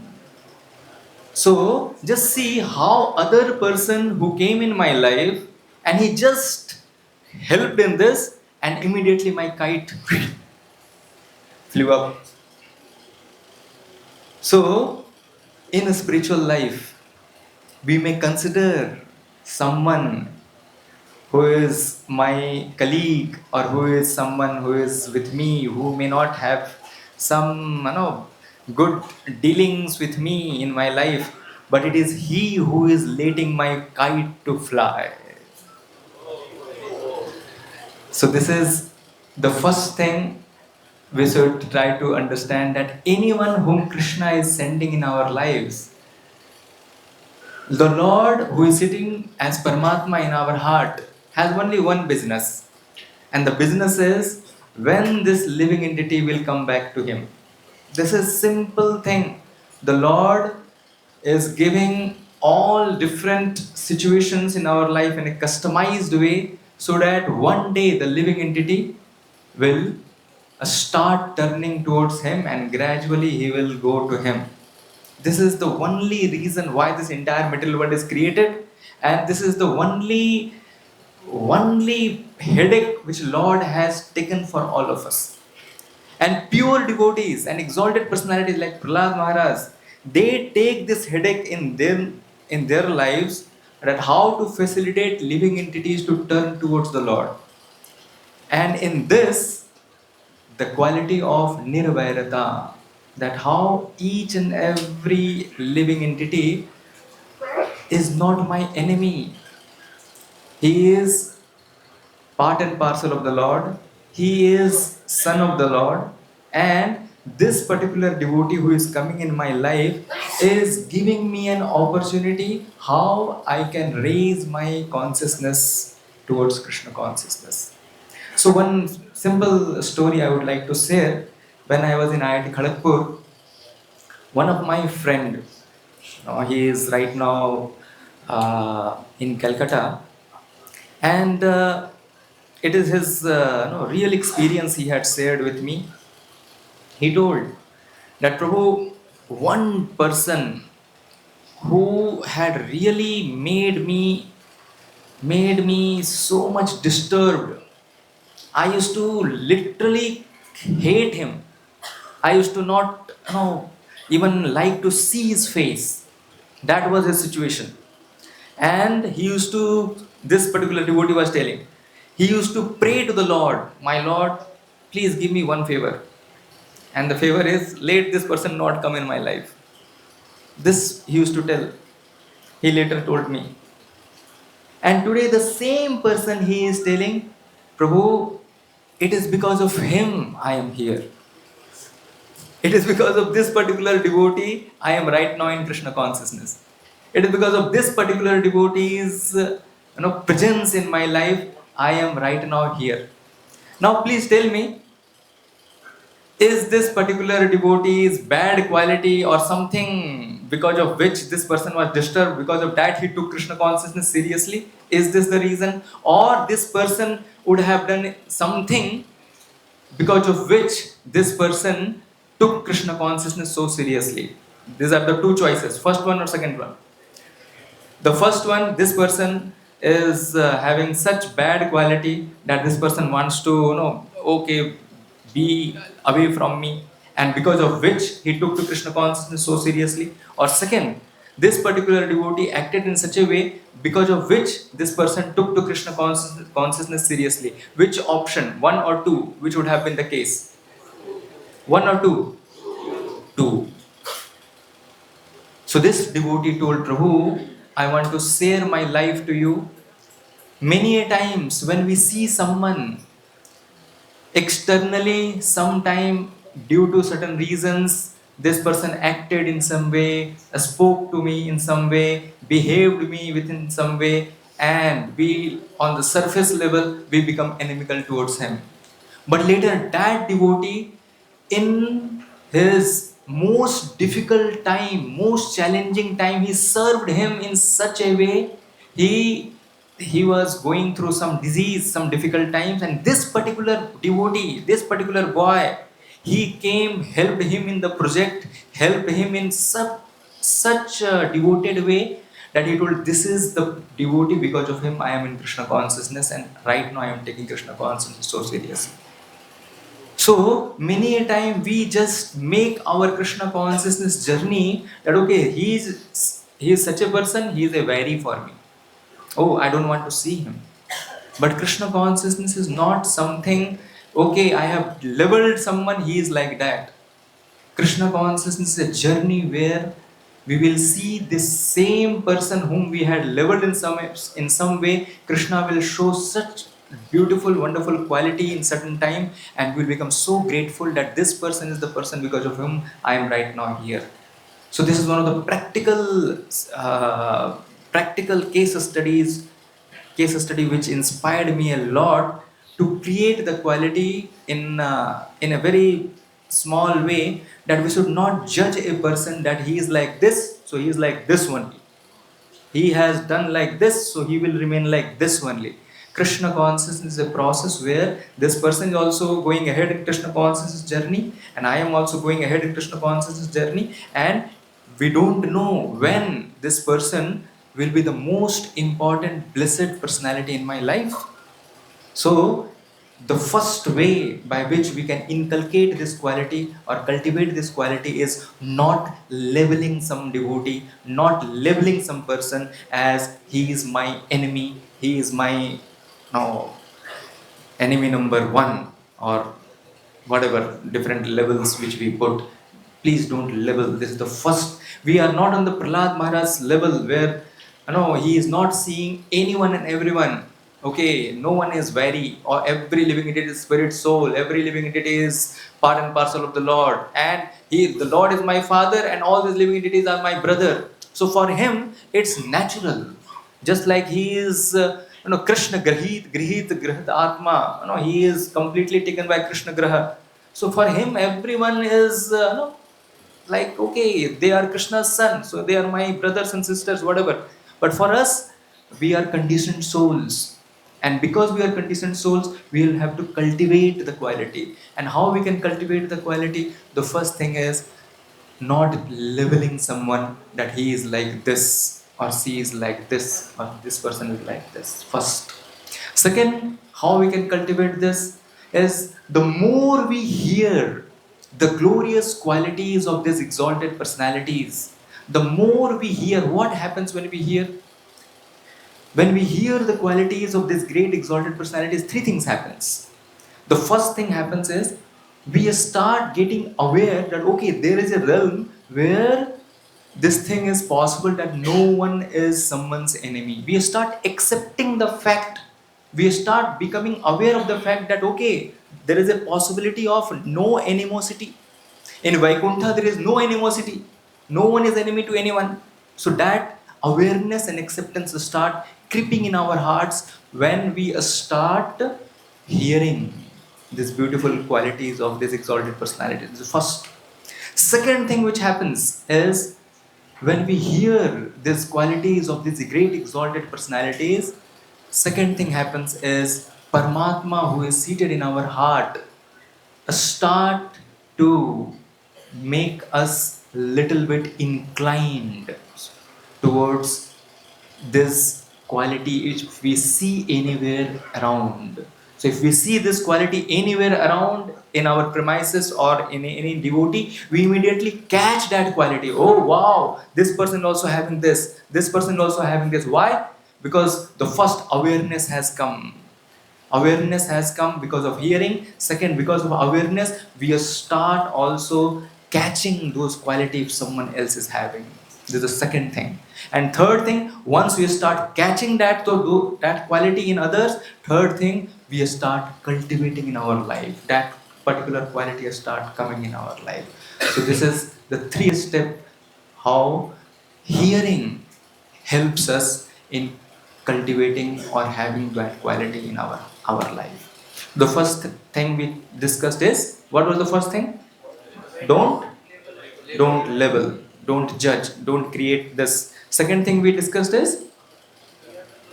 Speaker 3: So just see how other person who came in my life, and he just helped in this, and immediately my kite flew up. So in a spiritual life, we may consider someone who is my colleague, or who is someone who is with me, who may not have some good dealings with me in my life, but it is he who is letting my kite to fly. So this is the first thing we should try to understand, that anyone whom Krishna is sending in our lives, the Lord who is sitting as Paramatma in our heart has only one business, and the business is when this living entity will come back to him. This is simple thing. The Lord is giving all different situations in our life in a customized way, so that one day the living entity will start turning towards him, and gradually he will go to him. This is the only reason why this entire material world is created, and this is the only headache which Lord has taken for all of us. And pure devotees and exalted personalities like Prahlad Maharaj, they take this headache in their lives, that how to facilitate living entities to turn towards the Lord. And in this, the quality of nirvairata, that how each and every living entity is not my enemy. He is part and parcel of the Lord. He is son of the Lord. And this particular devotee who is coming in my life is giving me an opportunity how I can raise my consciousness towards Krishna consciousness. So one simple story I would like to share. When I was in IIT Kharagpur, one of my friend, he is right now in Calcutta, and it is his real experience he had shared with me. He told that, Prabhu, one person who had really made me so much disturbed. I used to literally hate him. I used to not even like to see his face. That was his situation. And this particular devotee was telling, he used to pray to the Lord, my Lord, please give me one favor. And the favor is, let this person not come in my life. This he used to tell. He later told me. And today the same person he is telling, Prabhu, it is because of him I am here. It is because of this particular devotee I am right now in Krishna consciousness. It is because of this particular devotee's presence in my life I am right now here. Now please tell me, is this particular devotee's bad quality or something because of which this person was disturbed, because of that he took Krishna consciousness seriously? Is this the reason? Or this person would have done something because of which this person took Krishna consciousness so seriously? These are the two choices, first one or second one. The first one, this person is having such bad quality that this person wants to, okay, be away from me, and because of which he took to Krishna consciousness so seriously. Or second, this particular devotee acted in such a way because of which this person took to Krishna consciousness seriously. Which option, one or two, which would have been the case? One or two? Two. So this devotee told Prabhu, I want to share my life to you. Many a times when we see someone externally, sometime due to certain reasons, this person acted in some way, spoke to me in some way, behaved me within some way, and we, on the surface level, we become inimical towards him. But later, that devotee, in his most difficult time, most challenging time, he served him in such a way. He was going through some disease, some difficult times, and this particular devotee, this particular boy, he came, helped him in the project, helped him in such a devoted way that he told, this is the devotee, because of him I am in Krishna consciousness, and right now I am taking Krishna consciousness so seriously. So many a time we just make our Krishna consciousness journey that okay, he is such a person, he is a vary for me. Oh, I don't want to see him. But Krishna consciousness is not something, okay, I have leveled someone, he is like that. Krishna consciousness is a journey where we will see this same person whom we had leveled in some way. Krishna will show such beautiful, wonderful quality in certain time, and we'll become so grateful that this person is the person because of whom I am right now here. So this is one of the practical case study which inspired me a lot to create the quality in a very small way, that we should not judge a person that he is like this, so he is like this only. He has done like this, so he will remain like this only. Krishna consciousness is a process where this person is also going ahead in Krishna consciousness journey, and I am also going ahead in Krishna consciousness journey, and we don't know when this person will be the most important blessed personality in my life. So the first way by which we can inculcate this quality or cultivate this quality is not labeling some devotee, not labeling some person as he is my enemy, he is my no, enemy number one, or whatever different levels which we put. Please don't label. This is the first. We are not on the Prahlad Maharaj's level where he is not seeing anyone and everyone. Okay, no one is very, or every living entity is spirit soul, every living entity is part and parcel of the Lord, and the Lord is my father, and all these living entities are my brother. So for him, it's natural. Just like he is, Krishna Grihit Atma, he is completely taken by Krishna Graha. So for him, everyone is, like, okay, they are Krishna's son, so they are my brothers and sisters, whatever. But for us, we are conditioned souls. And because we are conditioned souls, we will have to cultivate the quality. And how we can cultivate the quality? The first thing is not labeling someone that he is like this, or she is like this, or this person is like this. First. Second, how we can cultivate this is the more we hear the glorious qualities of these exalted personalities, the more we hear. What happens when we hear? When we hear the qualities of these great exalted personalities, three things happens. The first thing happens is we start getting aware that okay, there is a realm where this thing is possible, that no one is someone's enemy. We start accepting the fact, we start becoming aware of the fact that okay, there is a possibility of no animosity. In Vaikuntha, there is no animosity. No one is enemy to anyone. So that awareness and acceptance start creeping in our hearts when we start hearing these beautiful qualities of this exalted personality. This is first. Second thing which happens is when we hear these qualities of these great exalted personalities, second thing happens is Paramatma, who is seated in our heart, start to make us little bit inclined towards these quality which we see anywhere around. So if we see this quality anywhere around in our premises or in any devotee, we immediately catch that quality. Oh wow, this person also having this person also having this. Why? Because the first awareness has come. Awareness has come because of hearing. Second, because of awareness, we start also catching those qualities someone else is having. This is the second thing. And third thing, once we start catching that quality in others, third thing, we start cultivating in our life. That particular quality start coming in our life. So this is the three step how hearing helps us in cultivating or having that quality in our life. The first thing we discussed is, what was the first thing? Don't label, don't judge, don't create this. Second thing we discussed is,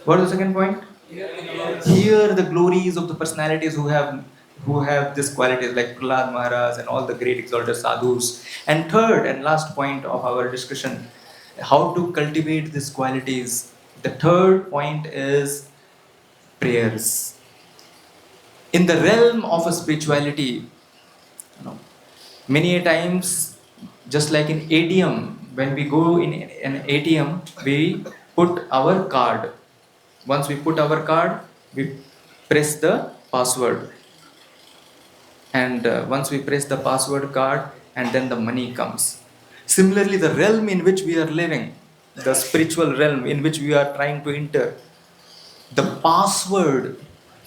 Speaker 3: what was the second point? Hear the glories of the personalities who have these qualities like Prahlad Maharaj and all the great exalted sadhus. And third and last point of our discussion, how to cultivate these qualities. The third point is prayers. In the realm of a spirituality, many a times, just like in ATM, when we go in an ATM, we put our card. Once we put our card, we press the password. And once we press the password card, and then the money comes. Similarly, the realm in which we are living, the spiritual realm in which we are trying to enter, the password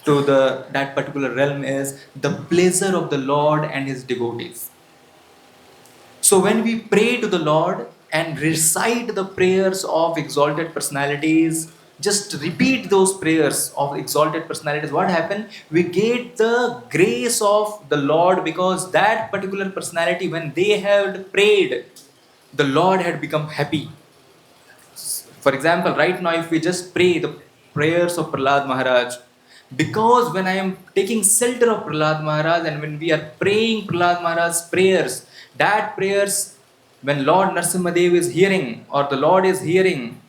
Speaker 3: to that particular realm is the pleasure of the Lord and his devotees. So when we pray to the Lord and recite the prayers of exalted personalities, just repeat those prayers of exalted personalities, what happened? We get the grace of the Lord, because that particular personality, when they had prayed, the Lord had become happy. For example, right now, if we just pray the prayers of Prahlad Maharaj, because when I am taking shelter of Prahlad Maharaj and when we are praying Prahlad Maharaj's prayers, that prayers, when Lord Narasimhadev is hearing or the Lord is hearing,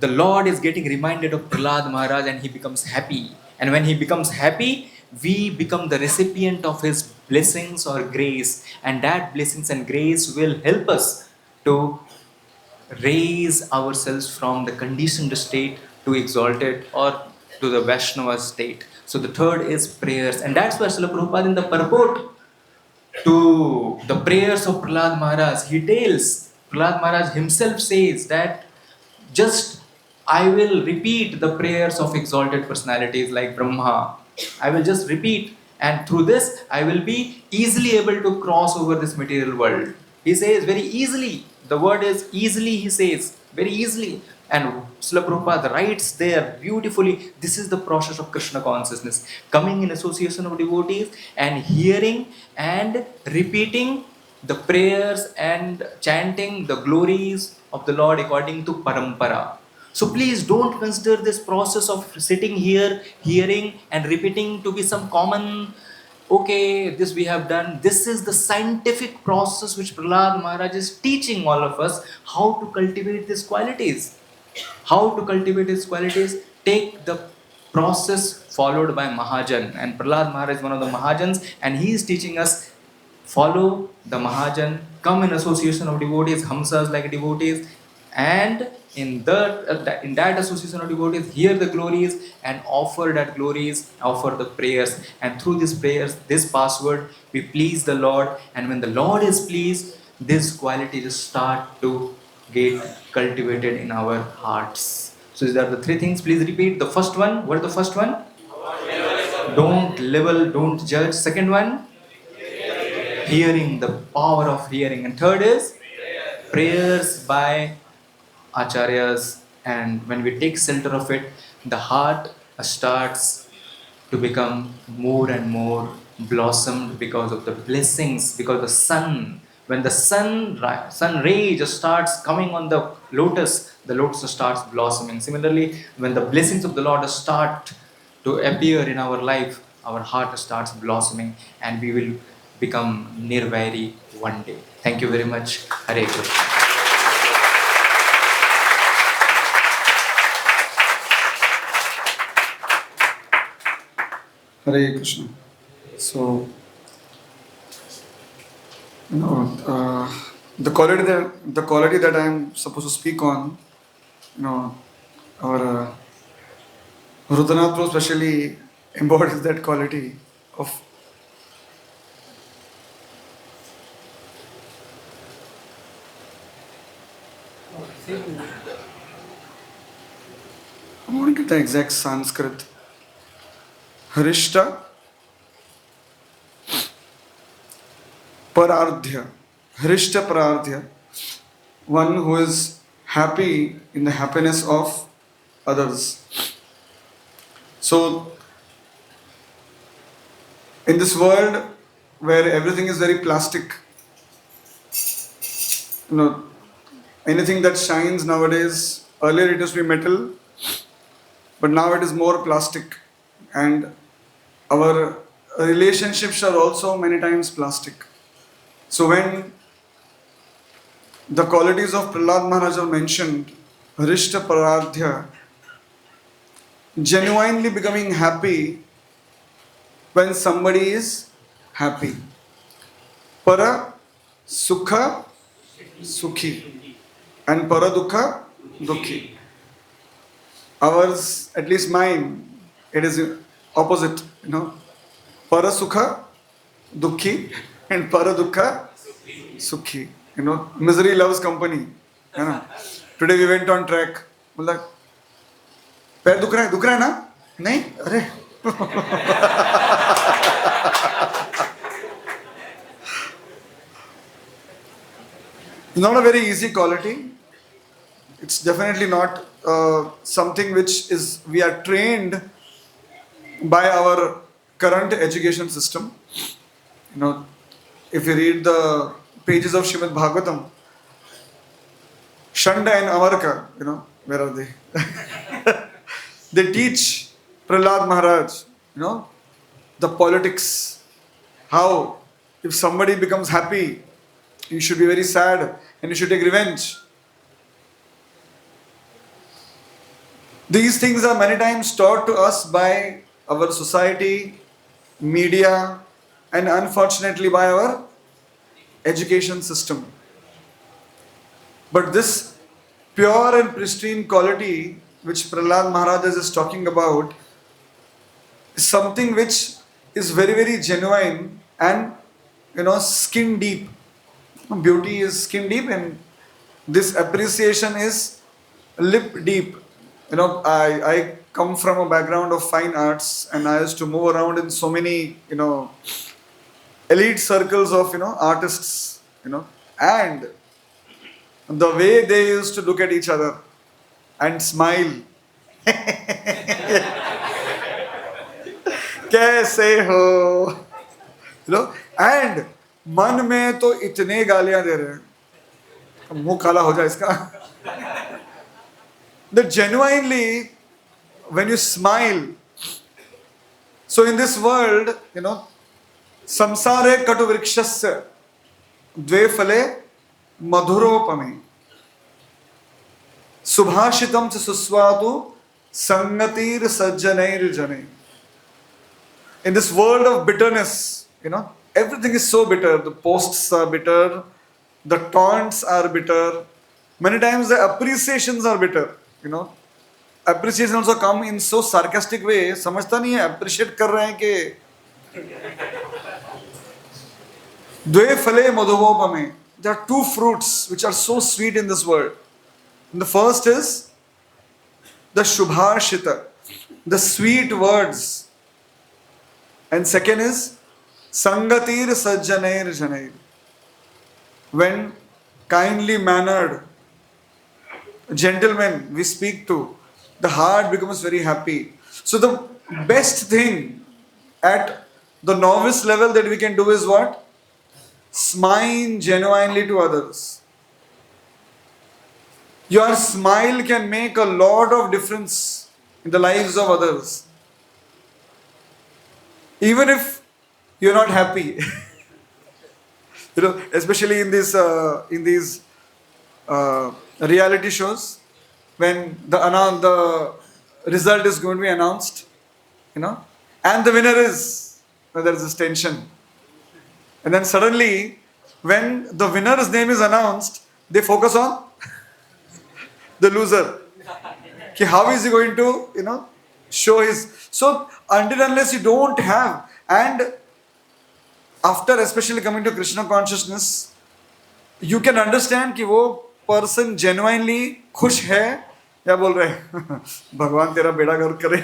Speaker 3: the Lord is getting reminded of Prahlad Maharaj and he becomes happy. And when he becomes happy, we become the recipient of his blessings or grace. And that blessings and grace will help us to raise ourselves from the conditioned state to exalted or to the Vaishnava state. So the third is prayers, and that's why Srila Prabhupada in the purport to the prayers of Prahlad Maharaj, he tells, Prahlad Maharaj himself says that just I will repeat the prayers of exalted personalities like Brahma. I will just repeat, and through this I will be easily able to cross over this material world. He says very easily. The word is easily, he says, very easily. And Srila Prabhupada writes there beautifully, this is the process of Krishna consciousness. Coming in association of devotees and hearing and repeating the prayers and chanting the glories of the Lord according to parampara. So please don't consider this process of sitting here, hearing and repeating to be some common, okay, this we have done. This is the scientific process which Prahlad Maharaj is teaching all of us, how to cultivate these qualities. How to cultivate these qualities? Take the process followed by Mahajan. And Prahlad Maharaj is one of the Mahajans, and he is teaching us, follow the Mahajan, come in association of devotees, Hamsas like devotees, and in that association of devotees, hear the glories and offer that glories, offer the prayers. And through these prayers, this password, we please the Lord. And when the Lord is pleased, these qualities start to get cultivated in our hearts. So these are the three things. Please repeat. The first one, what is the first one? Don't label, don't judge. Second one, hearing, the power of hearing. And third is prayers by acharyas. And when we take shelter of it, the heart starts to become more and more blossomed because of the blessings, because the sun, when the sun ray just starts coming on the lotus starts blossoming. Similarly, when the blessings of the Lord start to appear in our life, our heart starts blossoming and we will become nirvairi one day. Thank you very much. Hare Krishna.
Speaker 4: Hare Krishna. So, the quality that I am supposed to speak on, our Rudanath Pro especially embodies that quality of. I want to get the exact Sanskrit. Harishta Parardhya. Harishta Parardhya. One who is happy in the happiness of others. So, in this world where everything is very plastic, anything that shines nowadays, earlier it used to be metal, but now it is more plastic. And our relationships are also many times plastic. So when the qualities of Prahlad Maharaj are mentioned, Harishta Paradhya, genuinely becoming happy when somebody is happy. Para Sukha Sukhi and Para Dukha Dukhi. Ours, at least mine, it is opposite, Para Sukha Dukhi and Para Dukha Sukhi. Misery loves company. Today we went on track. बोला पैर दुख रहा है ना? नहीं? अरे not a very easy quality. It's definitely not something which is we are trained by our current education system. If you read the pages of Srimad Bhagavatam, Shanda and Amarka, where are they? They teach Prahlad Maharaj, the politics. How, if somebody becomes happy, you should be very sad and you should take revenge. These things are many times taught to us by our society, media, and unfortunately by our education system. But this pure and pristine quality which Prahlad Maharaj is talking about is something which is very, very genuine and skin deep. Beauty is skin deep and this appreciation is lip deep. I come from a background of fine arts and I used to move around in so many, elite circles of, artists, and the way they used to look at each other and smile. कैसे हो? And मन में तो इतने गालियां दे रहे हैं, मुंह काला हो जाए इसका. That genuinely, when you smile, so in this world, samsare katu vrikshasya dve phale madhuropame subhashitam cha suswadu sangatir sajjanair jane. In this world of bitterness, everything is so bitter. The posts are bitter, the taunts are bitter, many times the appreciations are bitter. Appreciation also come in so sarcastic way. समझता नहीं है appreciate कर रहे हैं कि द्वे फले मधुवोपमे. There are two fruits which are so sweet in this world. And the first is the shubhashita, the sweet words, and second is sangatir sajjanair janair. When kindly mannered gentlemen we speak to, the heart becomes very happy. So the best thing at the novice level that we can do is what? Smile genuinely to others. Your smile can make a lot of difference in the lives of others. Even if you're not happy. Especially in these reality shows, when the result is going to be announced, and the winner is, there is this tension. And then suddenly, when the winner's name is announced, they focus on the loser. Ki how is he going to, show his. So, until unless you don't have, and after especially coming to Krishna consciousness, you can understand कि वो person genuinely खुश है या बोल रहे हैं भगवान तेरा बेड़ा गर्क करे.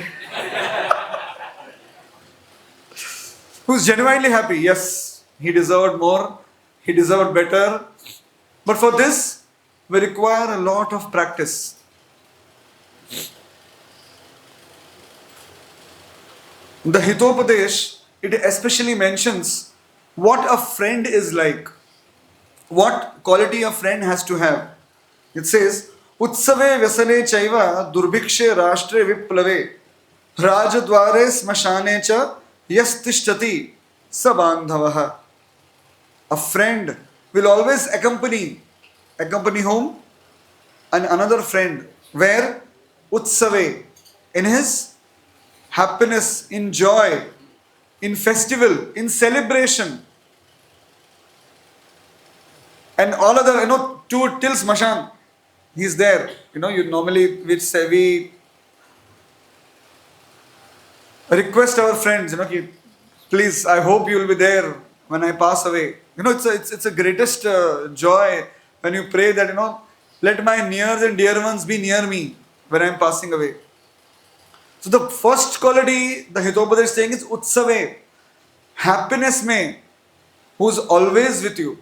Speaker 4: Who's genuinely happy? Yes, he deserved more, he deserved better. But for this, we require a lot of practice. The Hitopadesh, it especially mentions what a friend is like, what quality a friend has to have. It says, Utsave Vyasane Chaiva Durbhikshe Rashtre Viplave Rajadware Smashane Cha Yastishtati Sabandhavaha. A friend will always accompany whom? And another friend. Where? Utsave. In his happiness, in joy, in festival, in celebration. And all other, till Smashan, he's there. You normally, we request our friends, ki, please, I hope you will be there when I pass away. It's a greatest joy when you pray that, let my near and dear ones be near me when I am passing away. So the first quality the Hitopada is saying is Utsave. Happiness mein, who's always with you.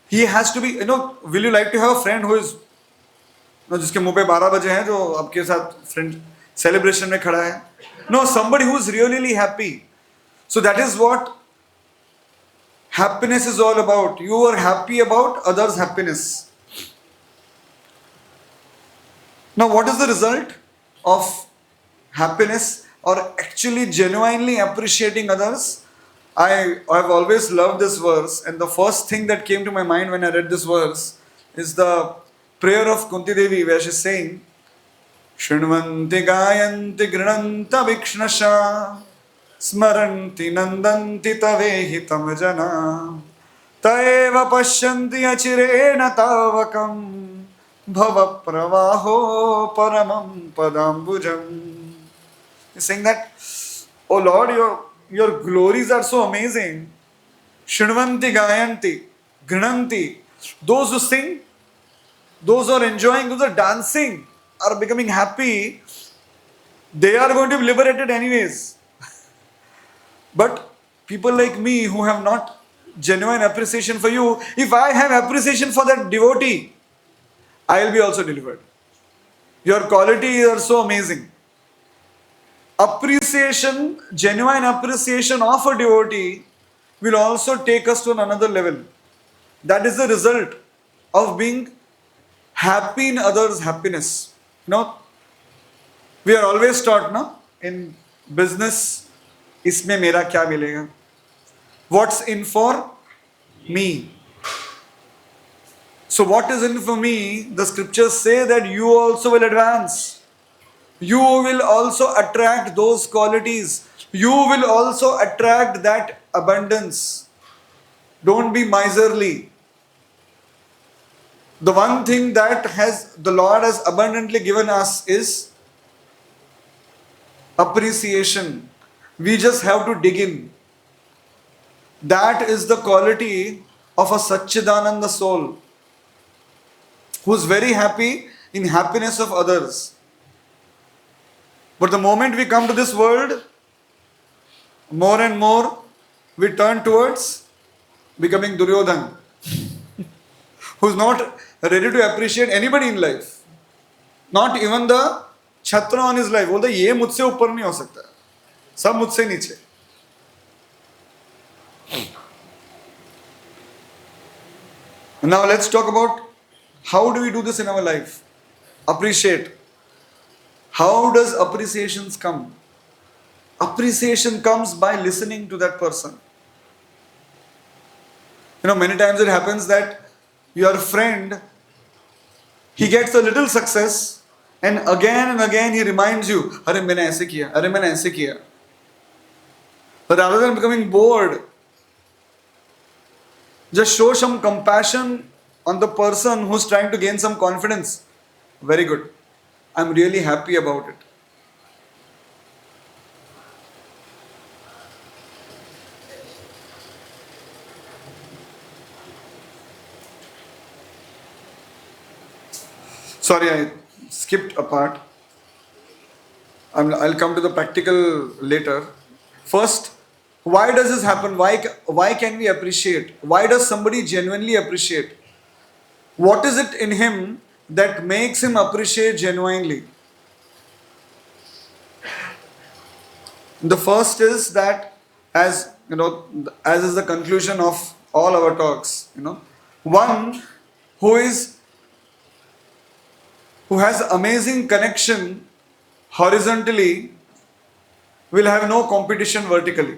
Speaker 4: He has to be, will you like to have a friend who is, जिसके मुंह पे 12 बजे हैं, जो आपके साथ friend celebration में खड़ा है? No, somebody who is really happy. So that is what happiness is all about. You are happy about others' happiness. Now what is the result of happiness or actually genuinely appreciating others? I have always loved this verse, and the first thing that came to my mind when I read this verse is the prayer of Kunti Devi, where she's saying, Shrinvanti gayanti grinanta vikshnasha smaranti nandanti tavehitam jana taeva pashyanti achirena tavakam bhava pravaho paramam padambujam. He's saying that, oh Lord, your glories are so amazing. Shrinvanti gayanti grinanti. Those who sing, those who are enjoying, those who are dancing, are becoming happy, they are going to be liberated anyways. But people like me who have not genuine appreciation for you, if I have appreciation for that devotee, I will be also delivered. Your qualities are so amazing. Appreciation, genuine appreciation of a devotee will also take us to another level. That is the result of being happy in others' happiness. We are always taught, in business, isme mera kya milega? What's in for me? So what is in for me? The scriptures say that you also will advance. You will also attract those qualities. You will also attract that abundance. Don't be miserly. The one thing that the Lord has abundantly given us is appreciation. We just have to dig in. That is the quality of a Satchidananda soul, who's very happy in happiness of others. But the moment we come to this world, more and more we turn towards becoming Duryodhan, who's not ready to appreciate anybody in life. Not even the Chhatra on his life. बोलता ये मुझसे ऊपर नहीं हो सकता, सब मुझसे नीचे. Now let's talk about how do we do this in our life. Appreciate. How does appreciations come? Appreciation comes by listening to that person. Many times it happens that your friend, he gets a little success and again he reminds you, अरे मैंने ऐसे किया, अरे मैंने ऐसे किया. But rather than becoming bored, just show some compassion on the person who's trying to gain some confidence. Very good. I'm really happy about it. Sorry, I skipped a part. I'll come to the practical later. First, why does this happen? Why can we appreciate? Why does somebody genuinely appreciate? What is it in him that makes him appreciate genuinely? The first is that, as you know, as is the conclusion of all our talks, one who is who has amazing connection horizontally will have no competition vertically.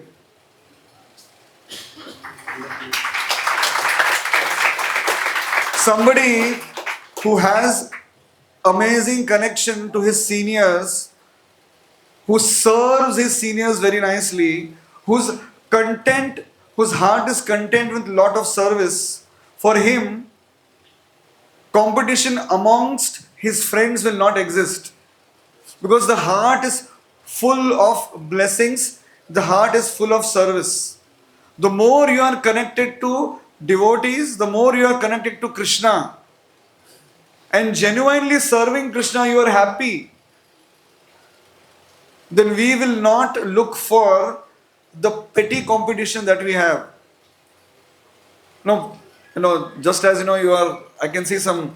Speaker 4: Somebody who has amazing connection to his seniors, who serves his seniors very nicely, whose content, whose heart is content with lot of service, for him, competition amongst his friends will not exist. Because the heart is full of blessings, the heart is full of service. The more you are connected to devotees, the more you are connected to Krishna. And genuinely serving Krishna, you are happy. Then we will not look for the petty competition that we have. No, just as you are, I can see some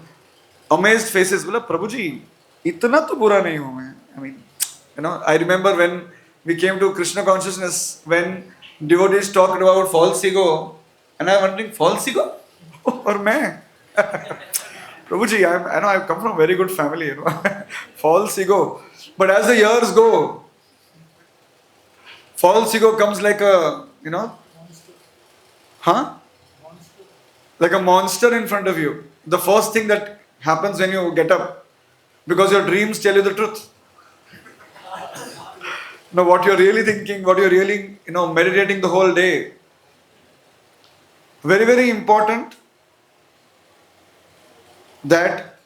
Speaker 4: amazed faces. Bola, Prabhuji, itna to bura nahi hu main. I mean, I remember when we came to Krishna consciousness, when devotees talked about false ego, and I'm wondering, false ego? Or main? Prabhuji, I know I've come from a very good family, false ego. But as the years go, false ego comes like a, like a monster in front of you. The first thing that happens when you get up, because your dreams tell you the truth. Now, what you're really thinking, what you're really, meditating the whole day. Very, very important that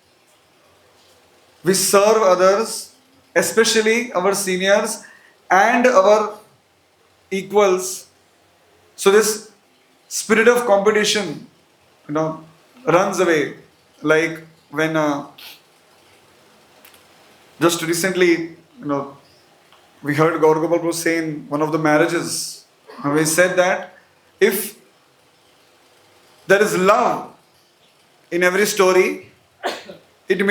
Speaker 4: we serve others, especially our seniors and our equals. So this spirit of competition, runs away. Like when just recently, we heard Gaur Gopal Prabhu say in one of the marriages, he said that if there is love in every story, it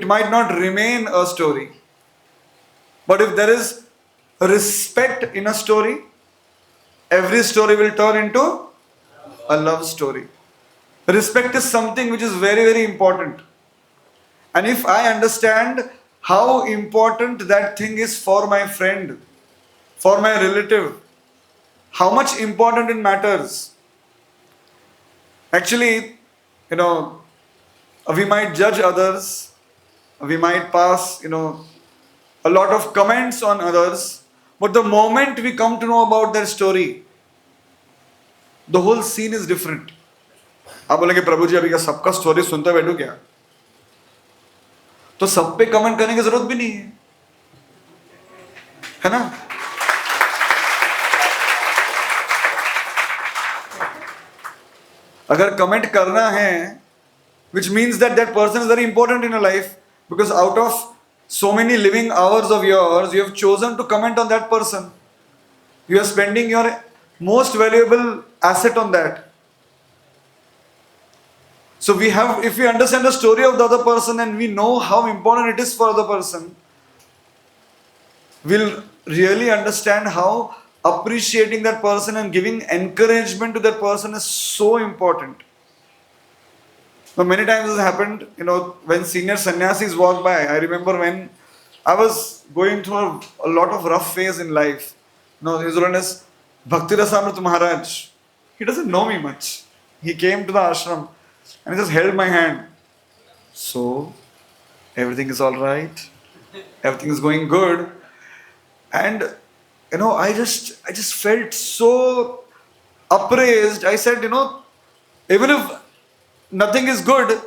Speaker 4: might not remain a story. But if there is respect in a story, every story will turn into a love story. Respect is something which is very, very important. And if I understand how important that thing is for my friend, for my relative, how much important it matters. Actually, we might judge others, we might pass, a lot of comments on others, but the moment we come to know about their story, the whole scene is different. आप बोलेंगे प्रभु जी अभी का सबका story सुनते बैठो क्या? तो सब पे कमेंट करने की जरूरत भी नहीं है ना? अगर कमेंट करना है, which means that person is very important in your life, because out of so many living hours of yours, you have chosen to comment on that person. You are spending your most valuable asset on that. So if we understand the story of the other person and we know how important it is for the person, we'll really understand how appreciating that person and giving encouragement to that person is so important. Now, many times this happened, when senior sannyasis walk by. I remember when I was going through a lot of rough phase in life. His Holiness Bhakti Rasamrita Maharaj, he doesn't know me much. He came to the ashram and he just held my hand. So, everything is all right. Everything is going good. And I just felt so appraised. I said, even if nothing is good,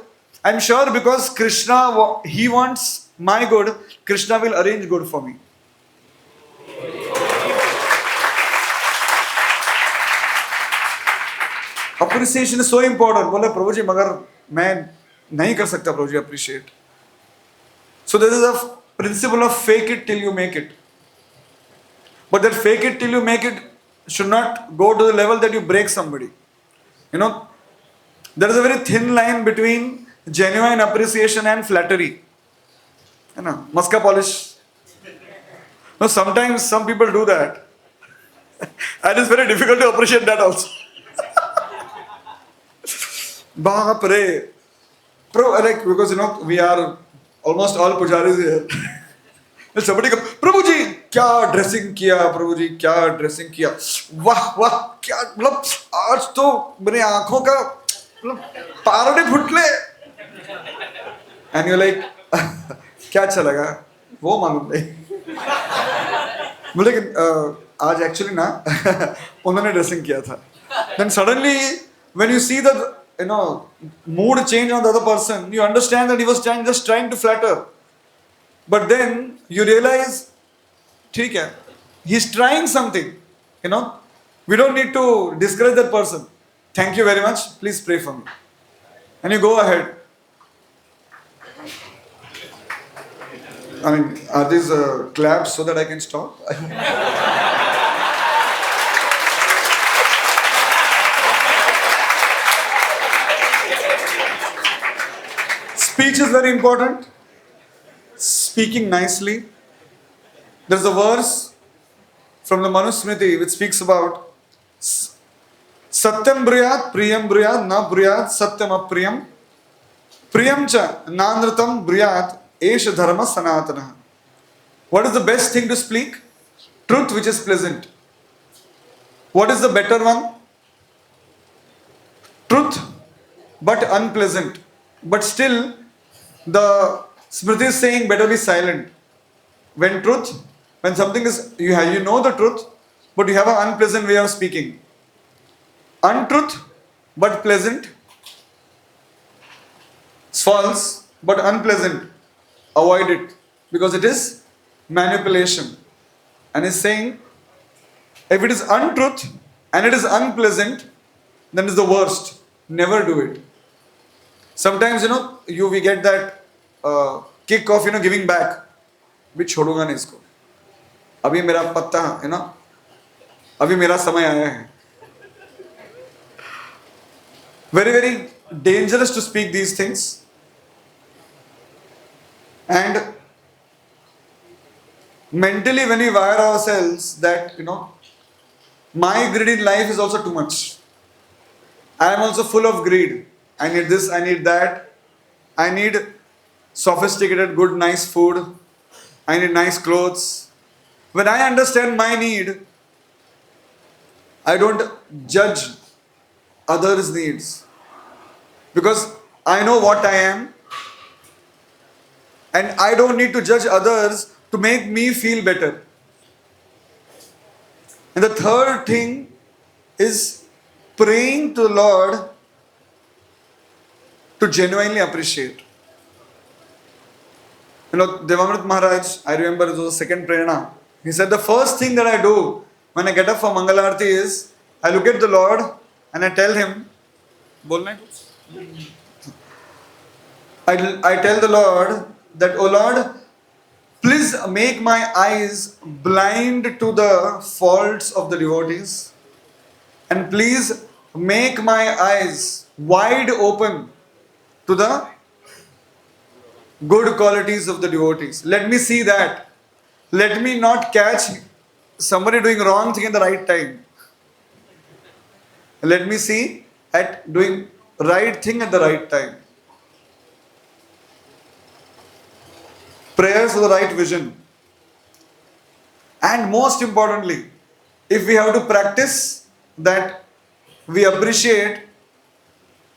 Speaker 4: I'm sure because Krishna, he wants my good, Krishna will arrange good for me. Appreciation is so important. बोले प्रभु जी मगर मैं नहीं कर सकता प्रभु जी appreciate. So this is a principle of fake it till you make it. But that fake it till you make it should not go to the level that you break somebody. There is a very thin line between genuine appreciation and flattery. Muska polish. No, sometimes some people do that. And it's very difficult to appreciate that also. Baap re. Because we are almost all pujaris here. Somebody comes, Prabhu ji, क्या dressing किया प्रभु जी, क्या dressing किया, वाह वाह, क्या मतलब आज तो मेरी आंखों का मतलब पारड़े फुटले. एंड यू लाइक क्या अच्छा लगा वो मालूम नहीं. बोले आज एक्चुअली ना उन्होंने ड्रेसिंग किया था. Then suddenly when you see the mood change on the other person, you understand that he was just trying to flatter. But then you realize, ठीक है, he's trying something. We don't need to discourage that person. Thank you very much. Please pray for me. And you go ahead. I mean, are these claps so that I can stop? Speech is very important. Speaking nicely. There's a verse from the Manusmriti which speaks about Satyam Briyat, Priyam Briyat, Na Briyat, Satyam Apriyam, Priyam Cha, Nandritam Briyat, Esha Dharma Sanatana. What is the best thing to speak? Truth which is pleasant. What is the better one? Truth but unpleasant. But still, the Smriti is saying better be silent. When something is, you know the truth, but you have an unpleasant way of speaking. Untruth, but pleasant. False, but unpleasant. Avoid it, because it is manipulation. And he's saying, if it is untruth and it is unpleasant, then it's the worst. Never do it. Sometimes, we get that kick of, giving back. भी छोड़ूंगा नहीं इसको, अभी मेरा पत्ता अभी मेरा समय आया है. Very very dangerous to speak these things. And mentally when we wire ourselves that my greed in life is also too much, I am also full of greed, I need this, I need that, I need sophisticated good nice food, I need nice clothes. When I understand my need, I don't judge others' needs, because I know what I am, and I don't need to judge others to make me feel better. And the third thing is praying to the Lord to genuinely appreciate. Devamrit Maharaj, I remember it was the second prerana. He said, the first thing that I do when I get up for Mangalarti is, I look at the Lord and I tell him, I tell the Lord that, oh Lord, please make my eyes blind to the faults of the devotees, and please make my eyes wide open to the good qualities of the devotees. Let me see that. Let me not catch somebody doing wrong thing at the right time. Let me see at doing right thing at the right time. Prayers for the right vision. And most importantly, if we have to practice that, we appreciate,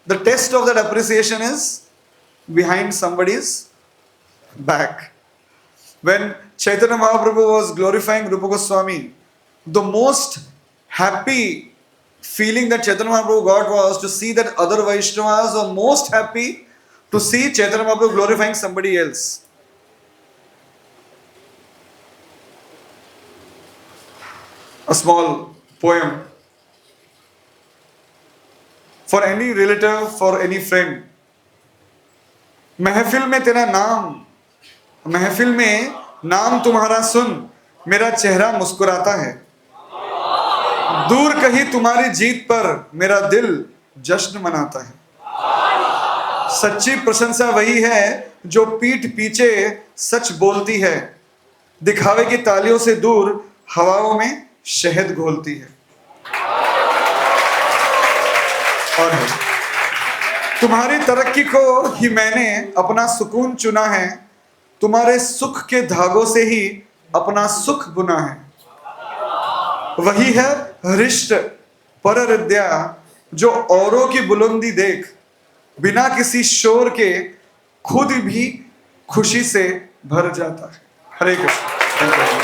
Speaker 4: the test of that appreciation is behind somebody's back. When Chaitanya Mahaprabhu was glorifying Rupa Goswami, the most happy feeling that Chaitanya Mahaprabhu got was to see that other Vaishnavas were most happy to see Chaitanya Mahaprabhu glorifying somebody else. A small poem for any relative, for any friend. महफिल में तेरा नाम, महफिल में नाम तुम्हारा सुन, मेरा चेहरा मुस्कुराता है। दूर कहीं तुम्हारी जीत पर मेरा दिल जश्न मनाता है। सच्ची प्रशंसा वही है जो पीठ पीछे सच बोलती है, दिखावे की तालियों से दूर हवाओं में शहद घोलती है। और तुम्हारी तरक्की को ही मैंने अपना सुकून चुना है, तुम्हारे सुख के धागों से ही अपना सुख बुना है। वही है हृष्ट पर हृदया जो औरों की बुलंदी देख बिना किसी शोर के खुद भी खुशी से भर जाता है। हरे कृष्ण।